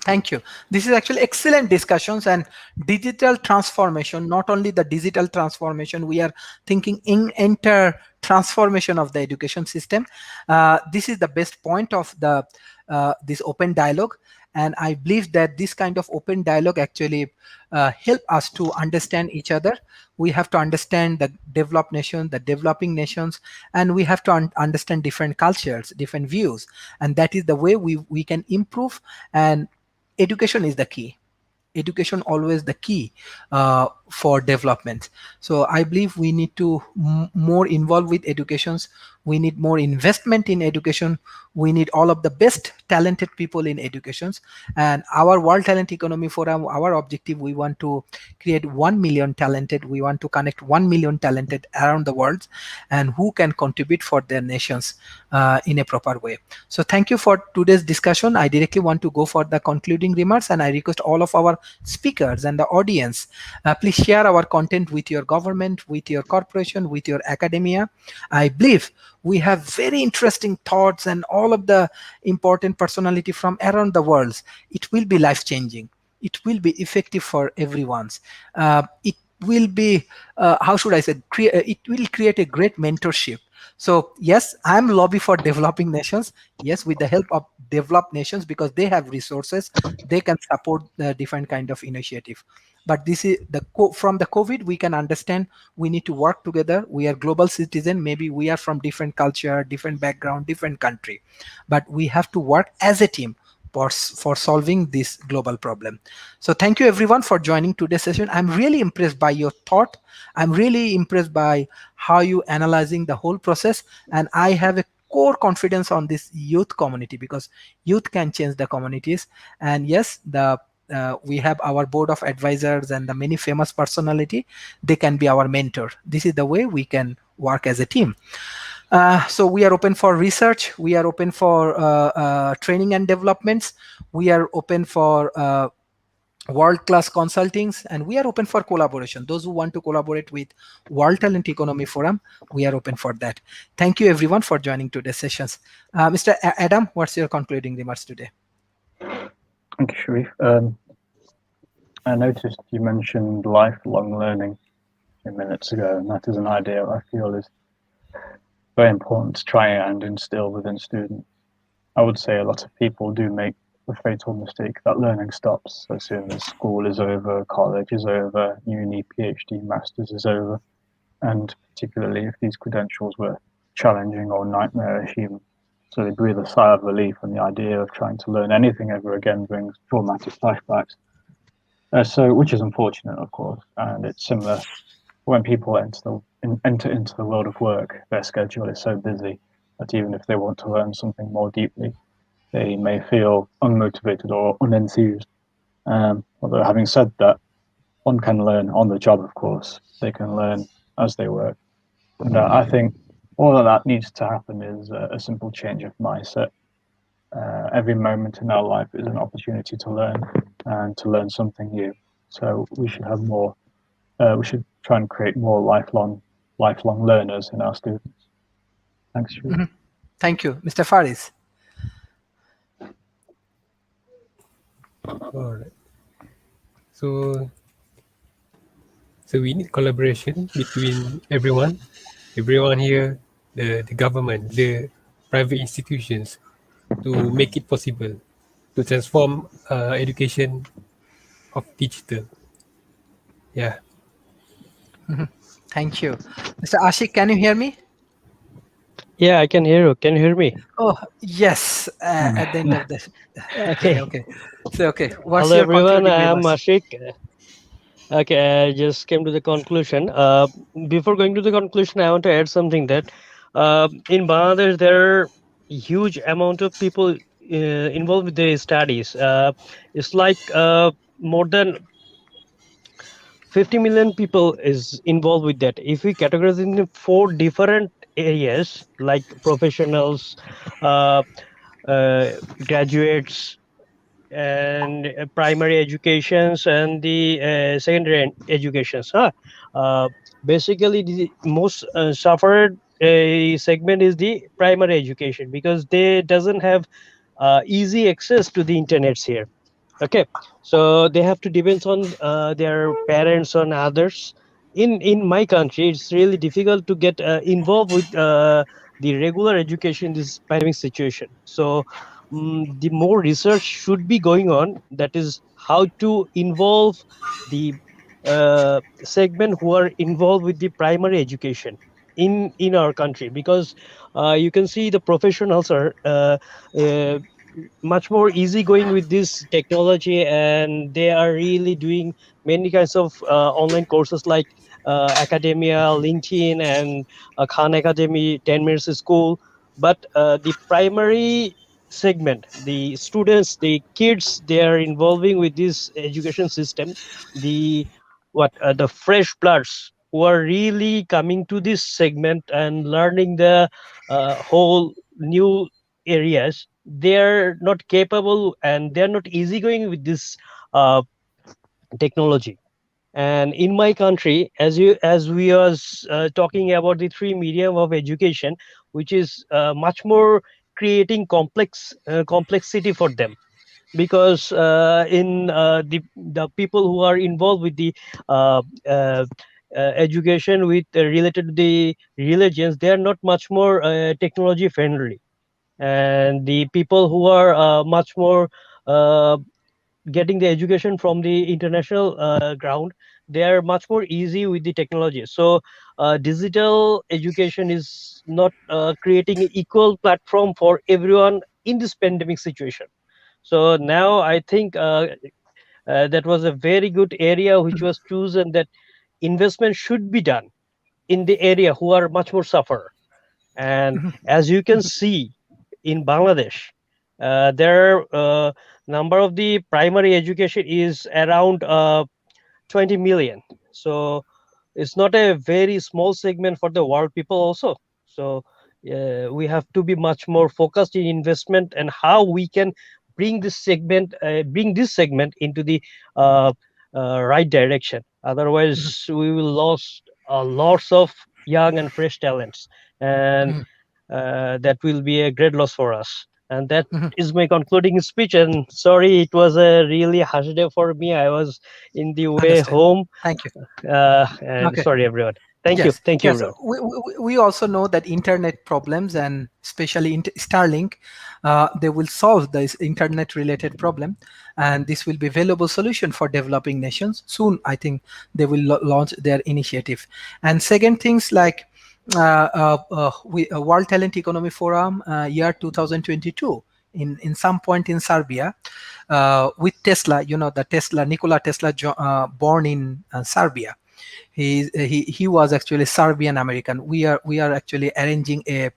Thank you. This is actually excellent discussions. And digital transformation, not only the digital transformation, we are thinking in entire transformation of the education system. This is the best point of the this open dialogue. And I believe that this kind of open dialogue actually help us to understand each other. We have to understand the developed nation, the developing nations, and we have to understand different cultures, different views, and that is the way we can improve. And education is the key. Education always the key for development. So I believe we need to more involve with educations. We need more investment in education. We need all of the best talented people in educations. And our World Talent Economy Forum, our objective, we want to create 1 million talented. We want to connect 1 million talented around the world, and who can contribute for their nations in a proper way. So thank you for today's discussion. I directly want to go for the concluding remarks, and I request all of our speakers and the audience, please share our content with your government, with your corporation, with your academia. I believe we have very interesting thoughts and all of the important personality from around the world. It will be life changing. It will be effective for everyone's. It will be, how should I say, it will create a great mentorship. So yes, I'm lobby for developing nations. Yes, with the help of developed nations, because they have resources, they can support the different kind of initiative. But this is from the COVID, we can understand we need to work together. We are global citizen. Maybe we are from different culture, different background, different country, but we have to work as a team for solving this global problem. So thank you everyone for joining today's session. I'm really impressed by your thought. I'm really impressed by how you analyzing the whole process, and I have a core confidence on this youth community, because youth can change the communities. And yes, we have our board of advisors and the many famous personality. They can be our mentor. This is the way we can work as a team. So we are open for research. We are open for training and developments. We are open for world-class consultings, and we are open for collaboration. Those who want to collaborate with World Talent Economy Forum, we are open for that. Thank you everyone for joining today's sessions. Mr. Adam, what's your concluding remarks today? Thank you, Sharif. I noticed you mentioned lifelong learning a few minutes ago, and that is an idea I feel is very important to try and instill within students. I would say a lot of people do make the fatal mistake that learning stops as soon as school is over, college is over, uni, PhD, masters is over, and particularly if these credentials were challenging or nightmarish even. So they breathe a sigh of relief, and the idea of trying to learn anything ever again brings traumatic flashbacks. Which is unfortunate, of course, and it's similar when people enter into the world of work. Their schedule is so busy that even if they want to learn something more deeply, they may feel unmotivated or unenthused. Although having said that, one can learn on the job, of course. They can learn as they work. And I think all of that needs to happen is a simple change of mindset. Every moment in our life is an opportunity to learn and to learn something new. So we should have more. We should try and create more lifelong learners in our students. Thanks, Sharif. Mm-hmm. Thank you, Mr. Faris. All right. So we need collaboration between everyone here, the government, the private institutions, to make it possible to transform education of digital. Yeah. Mm-hmm. Thank you. Mr. Ashik, can you hear me? Yeah, I can hear you. Can you hear me? Oh, yes. At the end of this. Okay. Okay. So, okay. What's Hello, your everyone. concluding I'm remarks? Ashik. Okay, I just came to the conclusion. Before going to the conclusion, I want to add something that in Bangladesh, there are huge amount of people involved with their studies. It's like more than 50 million people is involved with that. If we categorize in 4 different areas like professionals, uh, graduates, and primary educations, and the secondary educations. Basically, the most suffered segment is the primary education, because they doesn't have easy access to the internets here. Okay, so they have to depend on their parents and others. In my country, it's really difficult to get involved with the regular education in this pandemic situation. So the more research should be going on. That is how to involve the segment who are involved with the primary education in our country, because you can see the professionals are uh, much more easygoing with this technology, and they are really doing many kinds of online courses like academia, LinkedIn, and Khan Academy, 10 minutes school. But the primary segment, the students, the kids, they are involving with this education system, the the fresh bloods who are really coming to this segment and learning the whole new areas, they're not capable and they're not easygoing with this uh, technology. And in my country, as we was talking about the three medium of education, which is much more creating complexity for them, because in the people who are involved with the uh, uh, education with related to the religions, they are not much more technology friendly, and the people who are much more uh, getting the education from the international ground, they are much more easy with the technology. So digital education is not creating an equal platform for everyone in this pandemic situation. So now I think that was a very good area which was chosen, that investment should be done in the area who are much more suffer. And as you can see in Bangladesh, their number of the primary education is around 20 million. So it's not a very small segment for the world people also. So we have to be much more focused in investment and how we can bring this segment into the uh, right direction. Otherwise we will lose lots of young and fresh talents, and that will be a great loss for us. And that is my concluding speech. And sorry, it was a really harsh day for me. I was in the way Understand. home. Thank you. And Okay. sorry, everyone. Thank you. Yes, Thank you, yes. everyone. We also know that internet problems, and especially Starlink, they will solve this internet related problem, and this will be valuable solution for developing nations. Soon, I think they will launch their initiative. And second things like World Talent Economy Forum year 2022 in some point in Serbia, with Tesla. You know, the Tesla, Nikola Tesla, born in Serbia. He was actually Serbian American. We are actually arranging a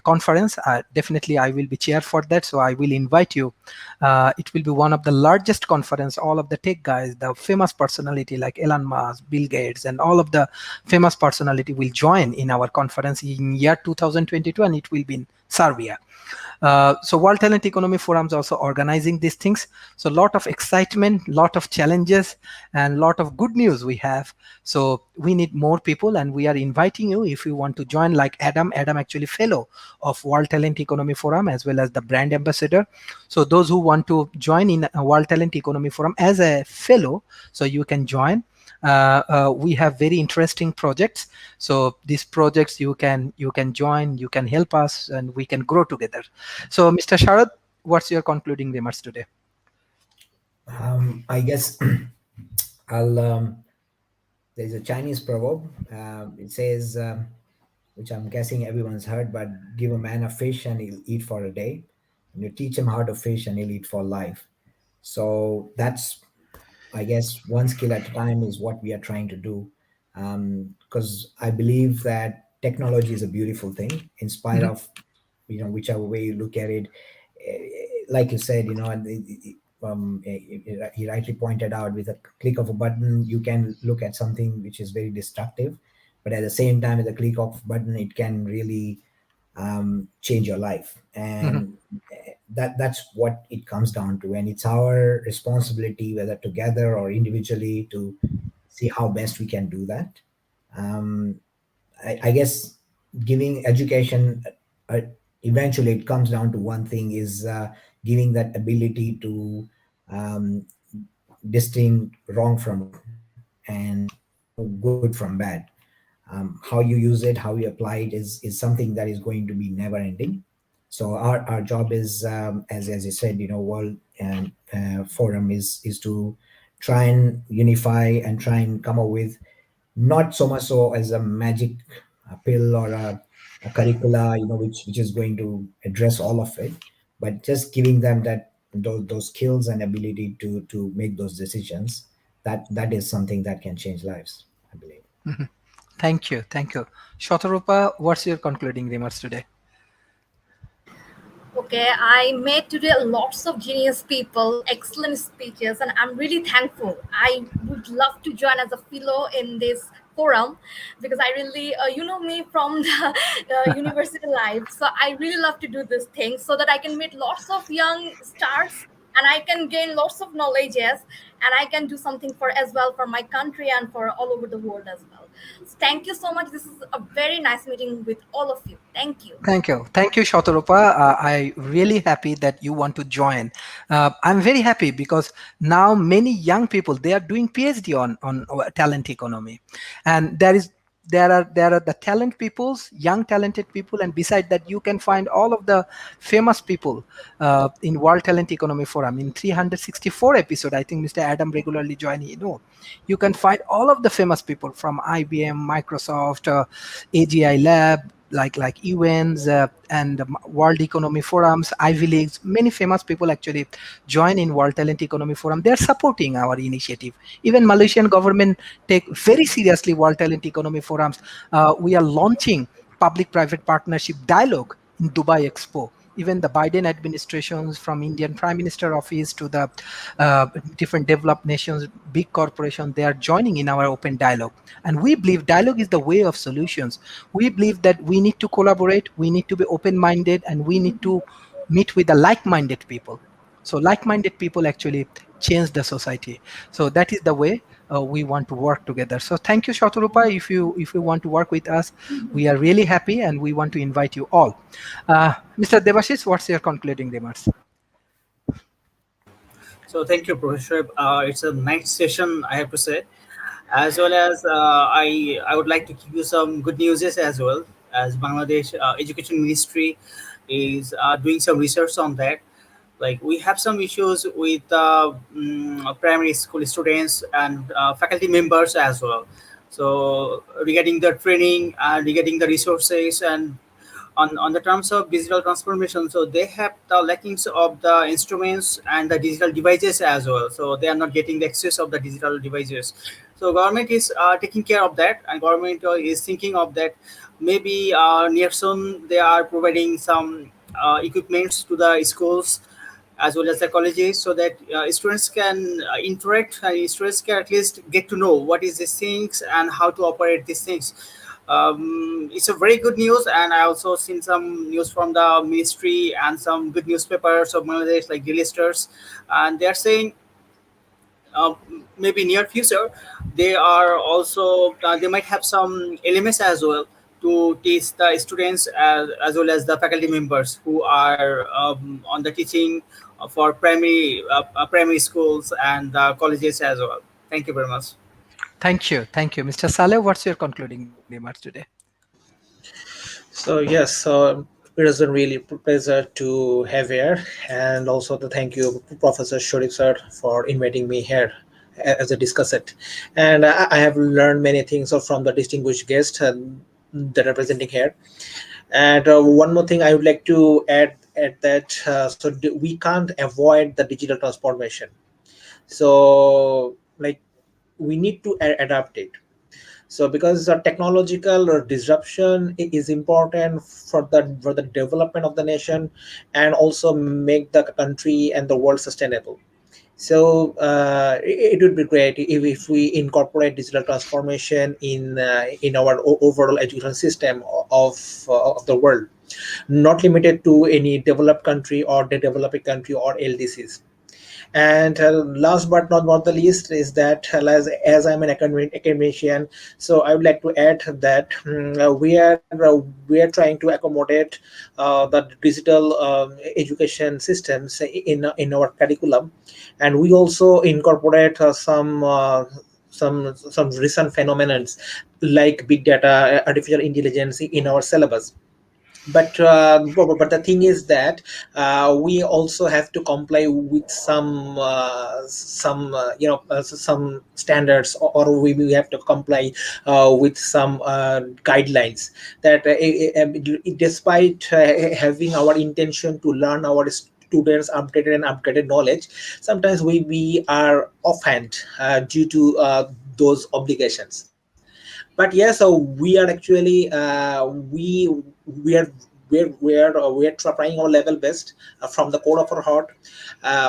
conference. Definitely I will be chair for that, so I will invite you. It will be one of the largest conference. All of the tech guys, the famous personality like Elon Musk, Bill Gates, and all of the famous personality will join in our conference in year 2022, and it will be in Serbia. So World Talent Economy Forums also organizing these things. So a lot of excitement, lot of challenges, and lot of good news we have. So we need more people, and we are inviting you if you want to join, like Adam actually fellow of World Talent Economy Forum as well as the brand ambassador. So those who want to join in a World Talent Economy Forum as a fellow, so you can join. We have very interesting projects, so these projects you can join, you can help us, and we can grow together. So Mr. Sharad, what's your concluding remarks today? I guess I'll. There's a Chinese proverb. It says, which I'm guessing everyone's heard, but give a man a fish and he'll eat for a day, and you teach him how to fish and he'll eat for life. So that's, I guess, one skill at a time is what we are trying to do. Because I believe that technology is a beautiful thing, in spite Mhm. of, whichever way you look at it. Like you said, and he rightly pointed out, with a click of a button, you can look at something which is very destructive, but at the same time, with a click of a button, it can really change your life. Mhm. And that's what it comes down to, and it's our responsibility, whether together or individually, to see how best we can do that. I guess giving education, uh, eventually it comes down to one thing, is giving that ability to um, distinct wrong from right, and good from bad. How you use it, how you apply it, is something that is going to be never ending. So our job is, as you said, world forum is to try and unify and try and come up with, not so much so as a magic pill or a curricula, which is going to address all of it, but just giving them those skills and ability to make those decisions. That is something that can change lives, I believe. Mhm. Thank you. Thank you. Shatarupa, what's your concluding remarks today? Okay, I met today lots of genius people, excellent speeches, and I'm really thankful. I would love to join as a fellow in this forum because I really, you know me from the university life, so I really love to do this thing so that I can meet lots of young stars and I can gain lots of knowledges and I can do something for as well for my country and for all over the world as well. So thank you so much. This is a very nice meeting with all of you. Thank you. Thank you, Shatarupa. I really happy that you want to join. I'm very happy because now many young people, they are doing PhD on talent economy, and there are the talent peoples, young talented people, and beside that you can find all of the famous people in World Talent Economy Forum in 364 episode. I think Mr. Adam regularly join. You can find all of the famous people from IBM, Microsoft, AGI Lab, like UNs and World Economy Forums, Ivy Leagues. Many famous people actually join in World Talent Economy Forum. They are supporting our initiative. Even Malaysian government take very seriously World Talent Economy Forums. We are launching public-private partnership dialogue in Dubai Expo. Even the Biden administrations, from Indian Prime Minister office to the different developed nations, big corporations, they are joining in our open dialogue. And we believe dialogue is the way of solutions. We believe that we need to collaborate, we need to be open-minded, and we need to meet with the like-minded people. So like-minded people actually change the society. So that is the way we want to work together. So thank you, Shatarupa. If you want to work with us, we are really happy and we want to invite you all. Mr. Devashish, what's your concluding remarks? So thank you, Professor. It's a nice session, I have to say. As well as I would like to give you some good news as well. As Bangladesh Education Ministry is doing some research on that. Like we have some issues with primary school students and faculty members as well. So regarding the training, regarding the resources, and on the terms of digital transformation, so they have the lackings of the instruments and the digital devices as well, so they are not getting the access of the digital devices. So government is taking care of that, and government is thinking of that. Maybe near soon they are providing some equipments to the schools as well as the colleges, so that students can interact, and students can at least get to know what is these things and how to operate these things. It's a very good news, and I also seen some news from the ministry and some good newspapers of Bangladesh like Daily Stars, and they are saying uh, maybe near future they are also they might have some LMS as well to teach the students as well as the faculty members who are on the teaching for primary schools and colleges as well. Thank you very much. Thank you. Mr. Saleh, what's your concluding remarks today? So yes, so it is a really pleasure to have here, and also to thank you, Professor Sharif sir, for inviting me here as a discussant. And I have learned many things from the distinguished guests that are presenting here. And one more thing I would like to add that we can't avoid the digital transformation. So like we need to adapt it. So because the technological disruption is important for the development of the nation, and also make the country and the world sustainable. So it would be great if we incorporate digital transformation in our overall education system of the world, not limited to any developed country or the developing country or LDCs. And last but not the least is that as I'm an academician, so I would like to add that we are trying to accommodate the digital education systems in our curriculum, and we also incorporate some recent phenomena like big data, artificial intelligence in our syllabus. but the thing is that we also have to comply with some standards, or we have to comply with some guidelines that despite having our intention to learn our students upgraded knowledge, sometimes we are offhand due to those obligations. But yes, so we are actually we are we are trying our level best from the core of our heart.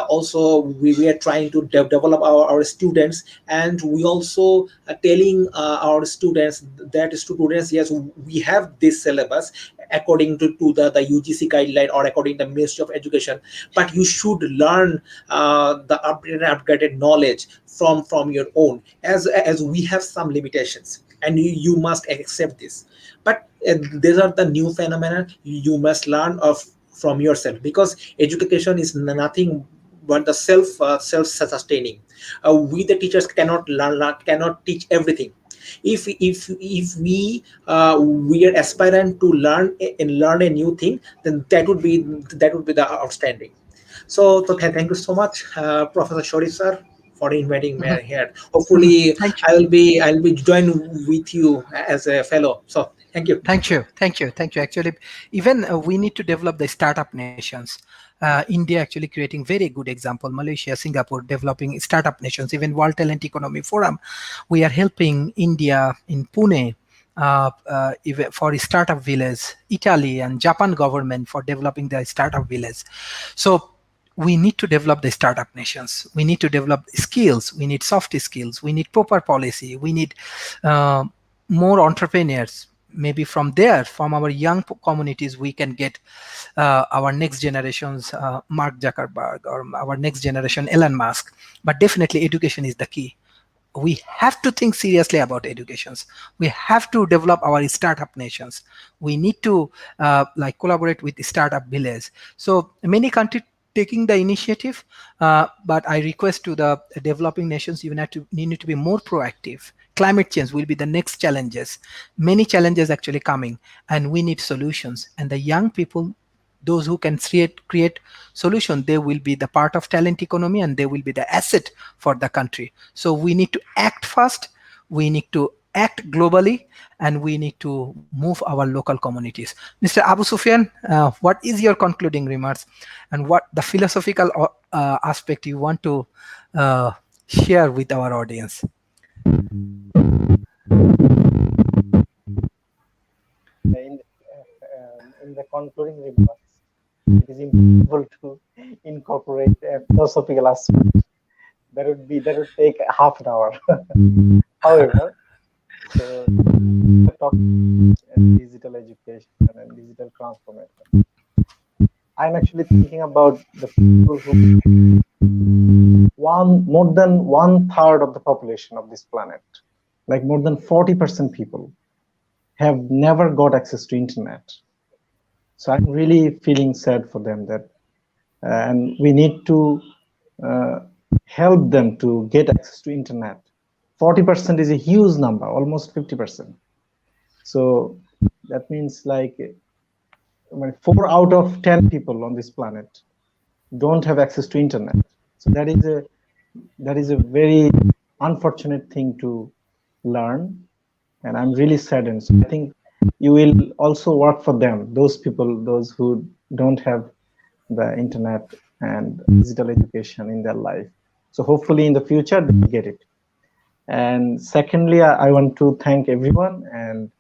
Also, we are trying to develop our students, and we also telling our students that students, yes, we have this syllabus according to the UGC guideline or according to the Ministry of Education, but you should learn the upgraded knowledge from your own, as we have some limitations, and you must accept this. But these are the new phenomena you must learn of from yourself, because education is nothing but the self sustaining. We the teachers cannot cannot teach everything. If we are aspirant to learn a new thing, then that would be the outstanding. So thank you so much, Professor Sharif sir, for inviting me Mhm, here. mhm. Hopefully, Thank you. I'll be join with you as a fellow. So thank you. Thank you. Actually, even we need to develop the startup nations. India actually creating very good example. Malaysia, Singapore developing startup nations. Even World Talent Economy Forum, we are helping India in Pune even for startup village. Italy and Japan government for developing the startup village. So we need to develop the startup nations. We need to develop skills. We need soft skills. We need proper policy. We need uh, more entrepreneurs. Maybe from there, from our young communities, we can get our next generations, Mark Zuckerberg, or our next generation, Elon Musk. But definitely, education is the key. We have to think seriously about educations. We have to develop our startup nations. We need to like collaborate with startup village. So many countries taking the initiative, but I request to the developing nations, you need to be more proactive. Climate change will be the next challenges. Many challenges actually coming, and we need solutions. And the young people, those who can create solution, they will be the part of talent economy, and they will be the asset for the country. So we need to act fast, we need to act globally, and we need to move our local communities. Mr. Abu Sufyan, what is your concluding remarks, and what the philosophical aspect you want to uh, share with our audience? In the concluding remarks, it is impossible to incorporate a philosophical aspect. That would take half an hour. However, so talking digital education and digital transformation, I'm actually thinking about the people who more than 1/3 of the population of this planet, like more than 40% people, have never got access to internet. So I'm really feeling sad for them that, and we need to uh, help them to get access to internet. 40% is a huge number, almost 50%. So that means like 4 out of 10 people on this planet don't have access to internet. So that is a very unfortunate thing to learn, and I'm really saddened. So I think you will also work for them, those people, those who don't have the internet and digital education in their life. So hopefully in the future they will get it. And secondly, I want to thank everyone and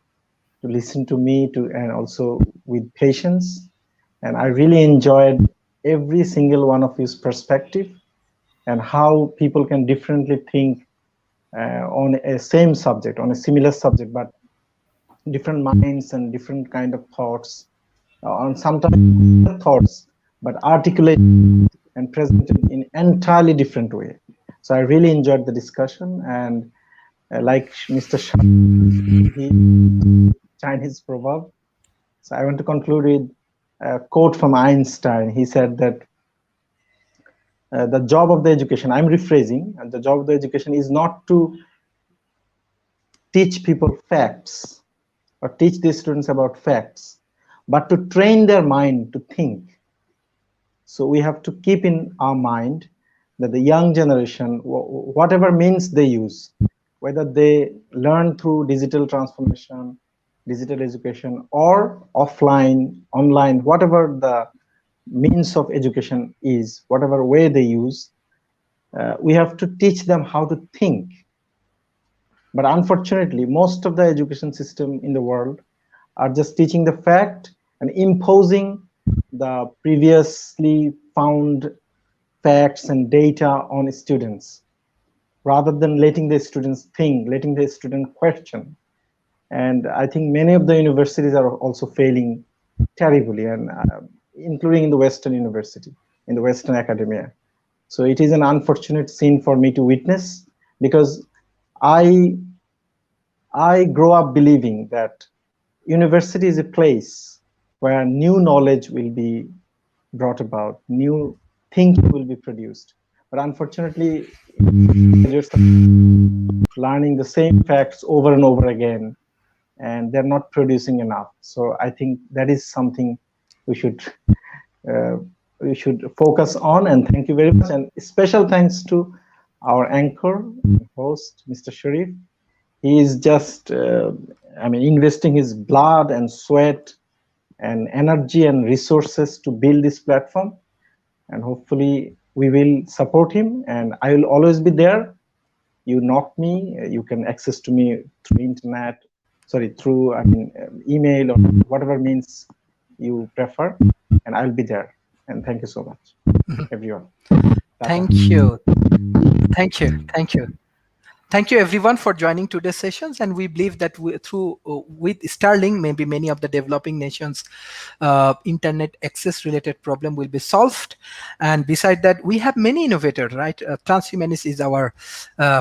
to listen to me and also with patience. And I really enjoyed every single one of his perspective and how people can differently think on a same subject, on a similar subject, but different minds and different kind of thoughts, on sometimes thoughts, but articulated and presented in entirely different way. So I really enjoyed the discussion, and like Mr. Shah, he Chinese proverb. So I want to conclude with a quote from Einstein. He said that the job of the education, I'm rephrasing, and the job of the education is not to teach people facts or teach the students about facts, but to train their mind to think. So we have to keep in our mind that the young generation, whatever means they use, whether they learn through digital transformation, digital education, or offline, online, whatever the means of education is, whatever way they use, we have to teach them how to think. But unfortunately, most of the education system in the world are just teaching the fact and imposing the previously found facts and data on students, rather than letting the students think, letting the student question. And I think many of the universities are also failing terribly, and including in the Western university, in the Western academia. So it is an unfortunate scene for me to witness, because I grow up believing that university is a place where new knowledge will be brought about, new thinking will be produced. But unfortunately, graduates are learning the same facts over and over again, and they're not producing enough. So I think that is something we should focus on. And thank you very much. And special thanks to our anchor host, Mr. Sharif. He is just, investing his blood and sweat and energy and resources to build this platform. And hopefully we will support him, and I will always be there. You knock me, you can access to me through internet, through email or whatever means you prefer, and I'll be there. And thank you so much, everyone. Thank you. Thank you. Thank you. Thank you everyone for joining today's sessions, and we believe that with Starlink, maybe many of the developing nations internet access related problem will be solved. And beside that, we have many innovators, right? Transhumanist is our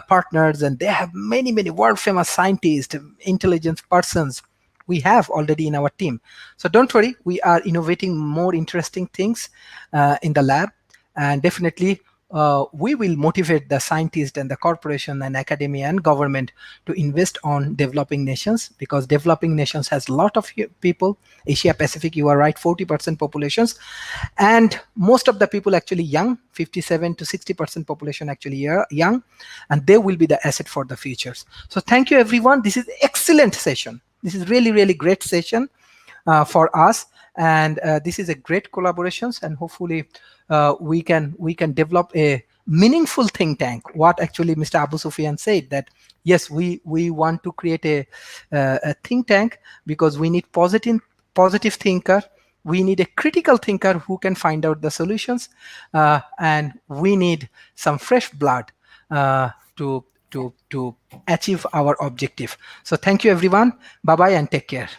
partners, and they have many world famous scientists, intelligence persons we have already in our team. So don't worry, we are innovating more interesting things in the lab, and definitely we will motivate the scientists and the corporation and academia and government to invest on developing nations, because developing nations has a lot of people. Asia Pacific, you are right, 40% populations, and most of the people actually young, 57 to 60% population actually young, and they will be the asset for the futures. So thank you everyone. This is excellent session. This is really great session for us, and this is a great collaborations, and hopefully we can develop a meaningful think tank. What actually Mr. Abu Sufyan said, that yes, we want to create a think tank, because we need positive thinker, we need a critical thinker who can find out the solutions, and we need some fresh blood to achieve our objective. So thank you everyone. Bye bye and take care.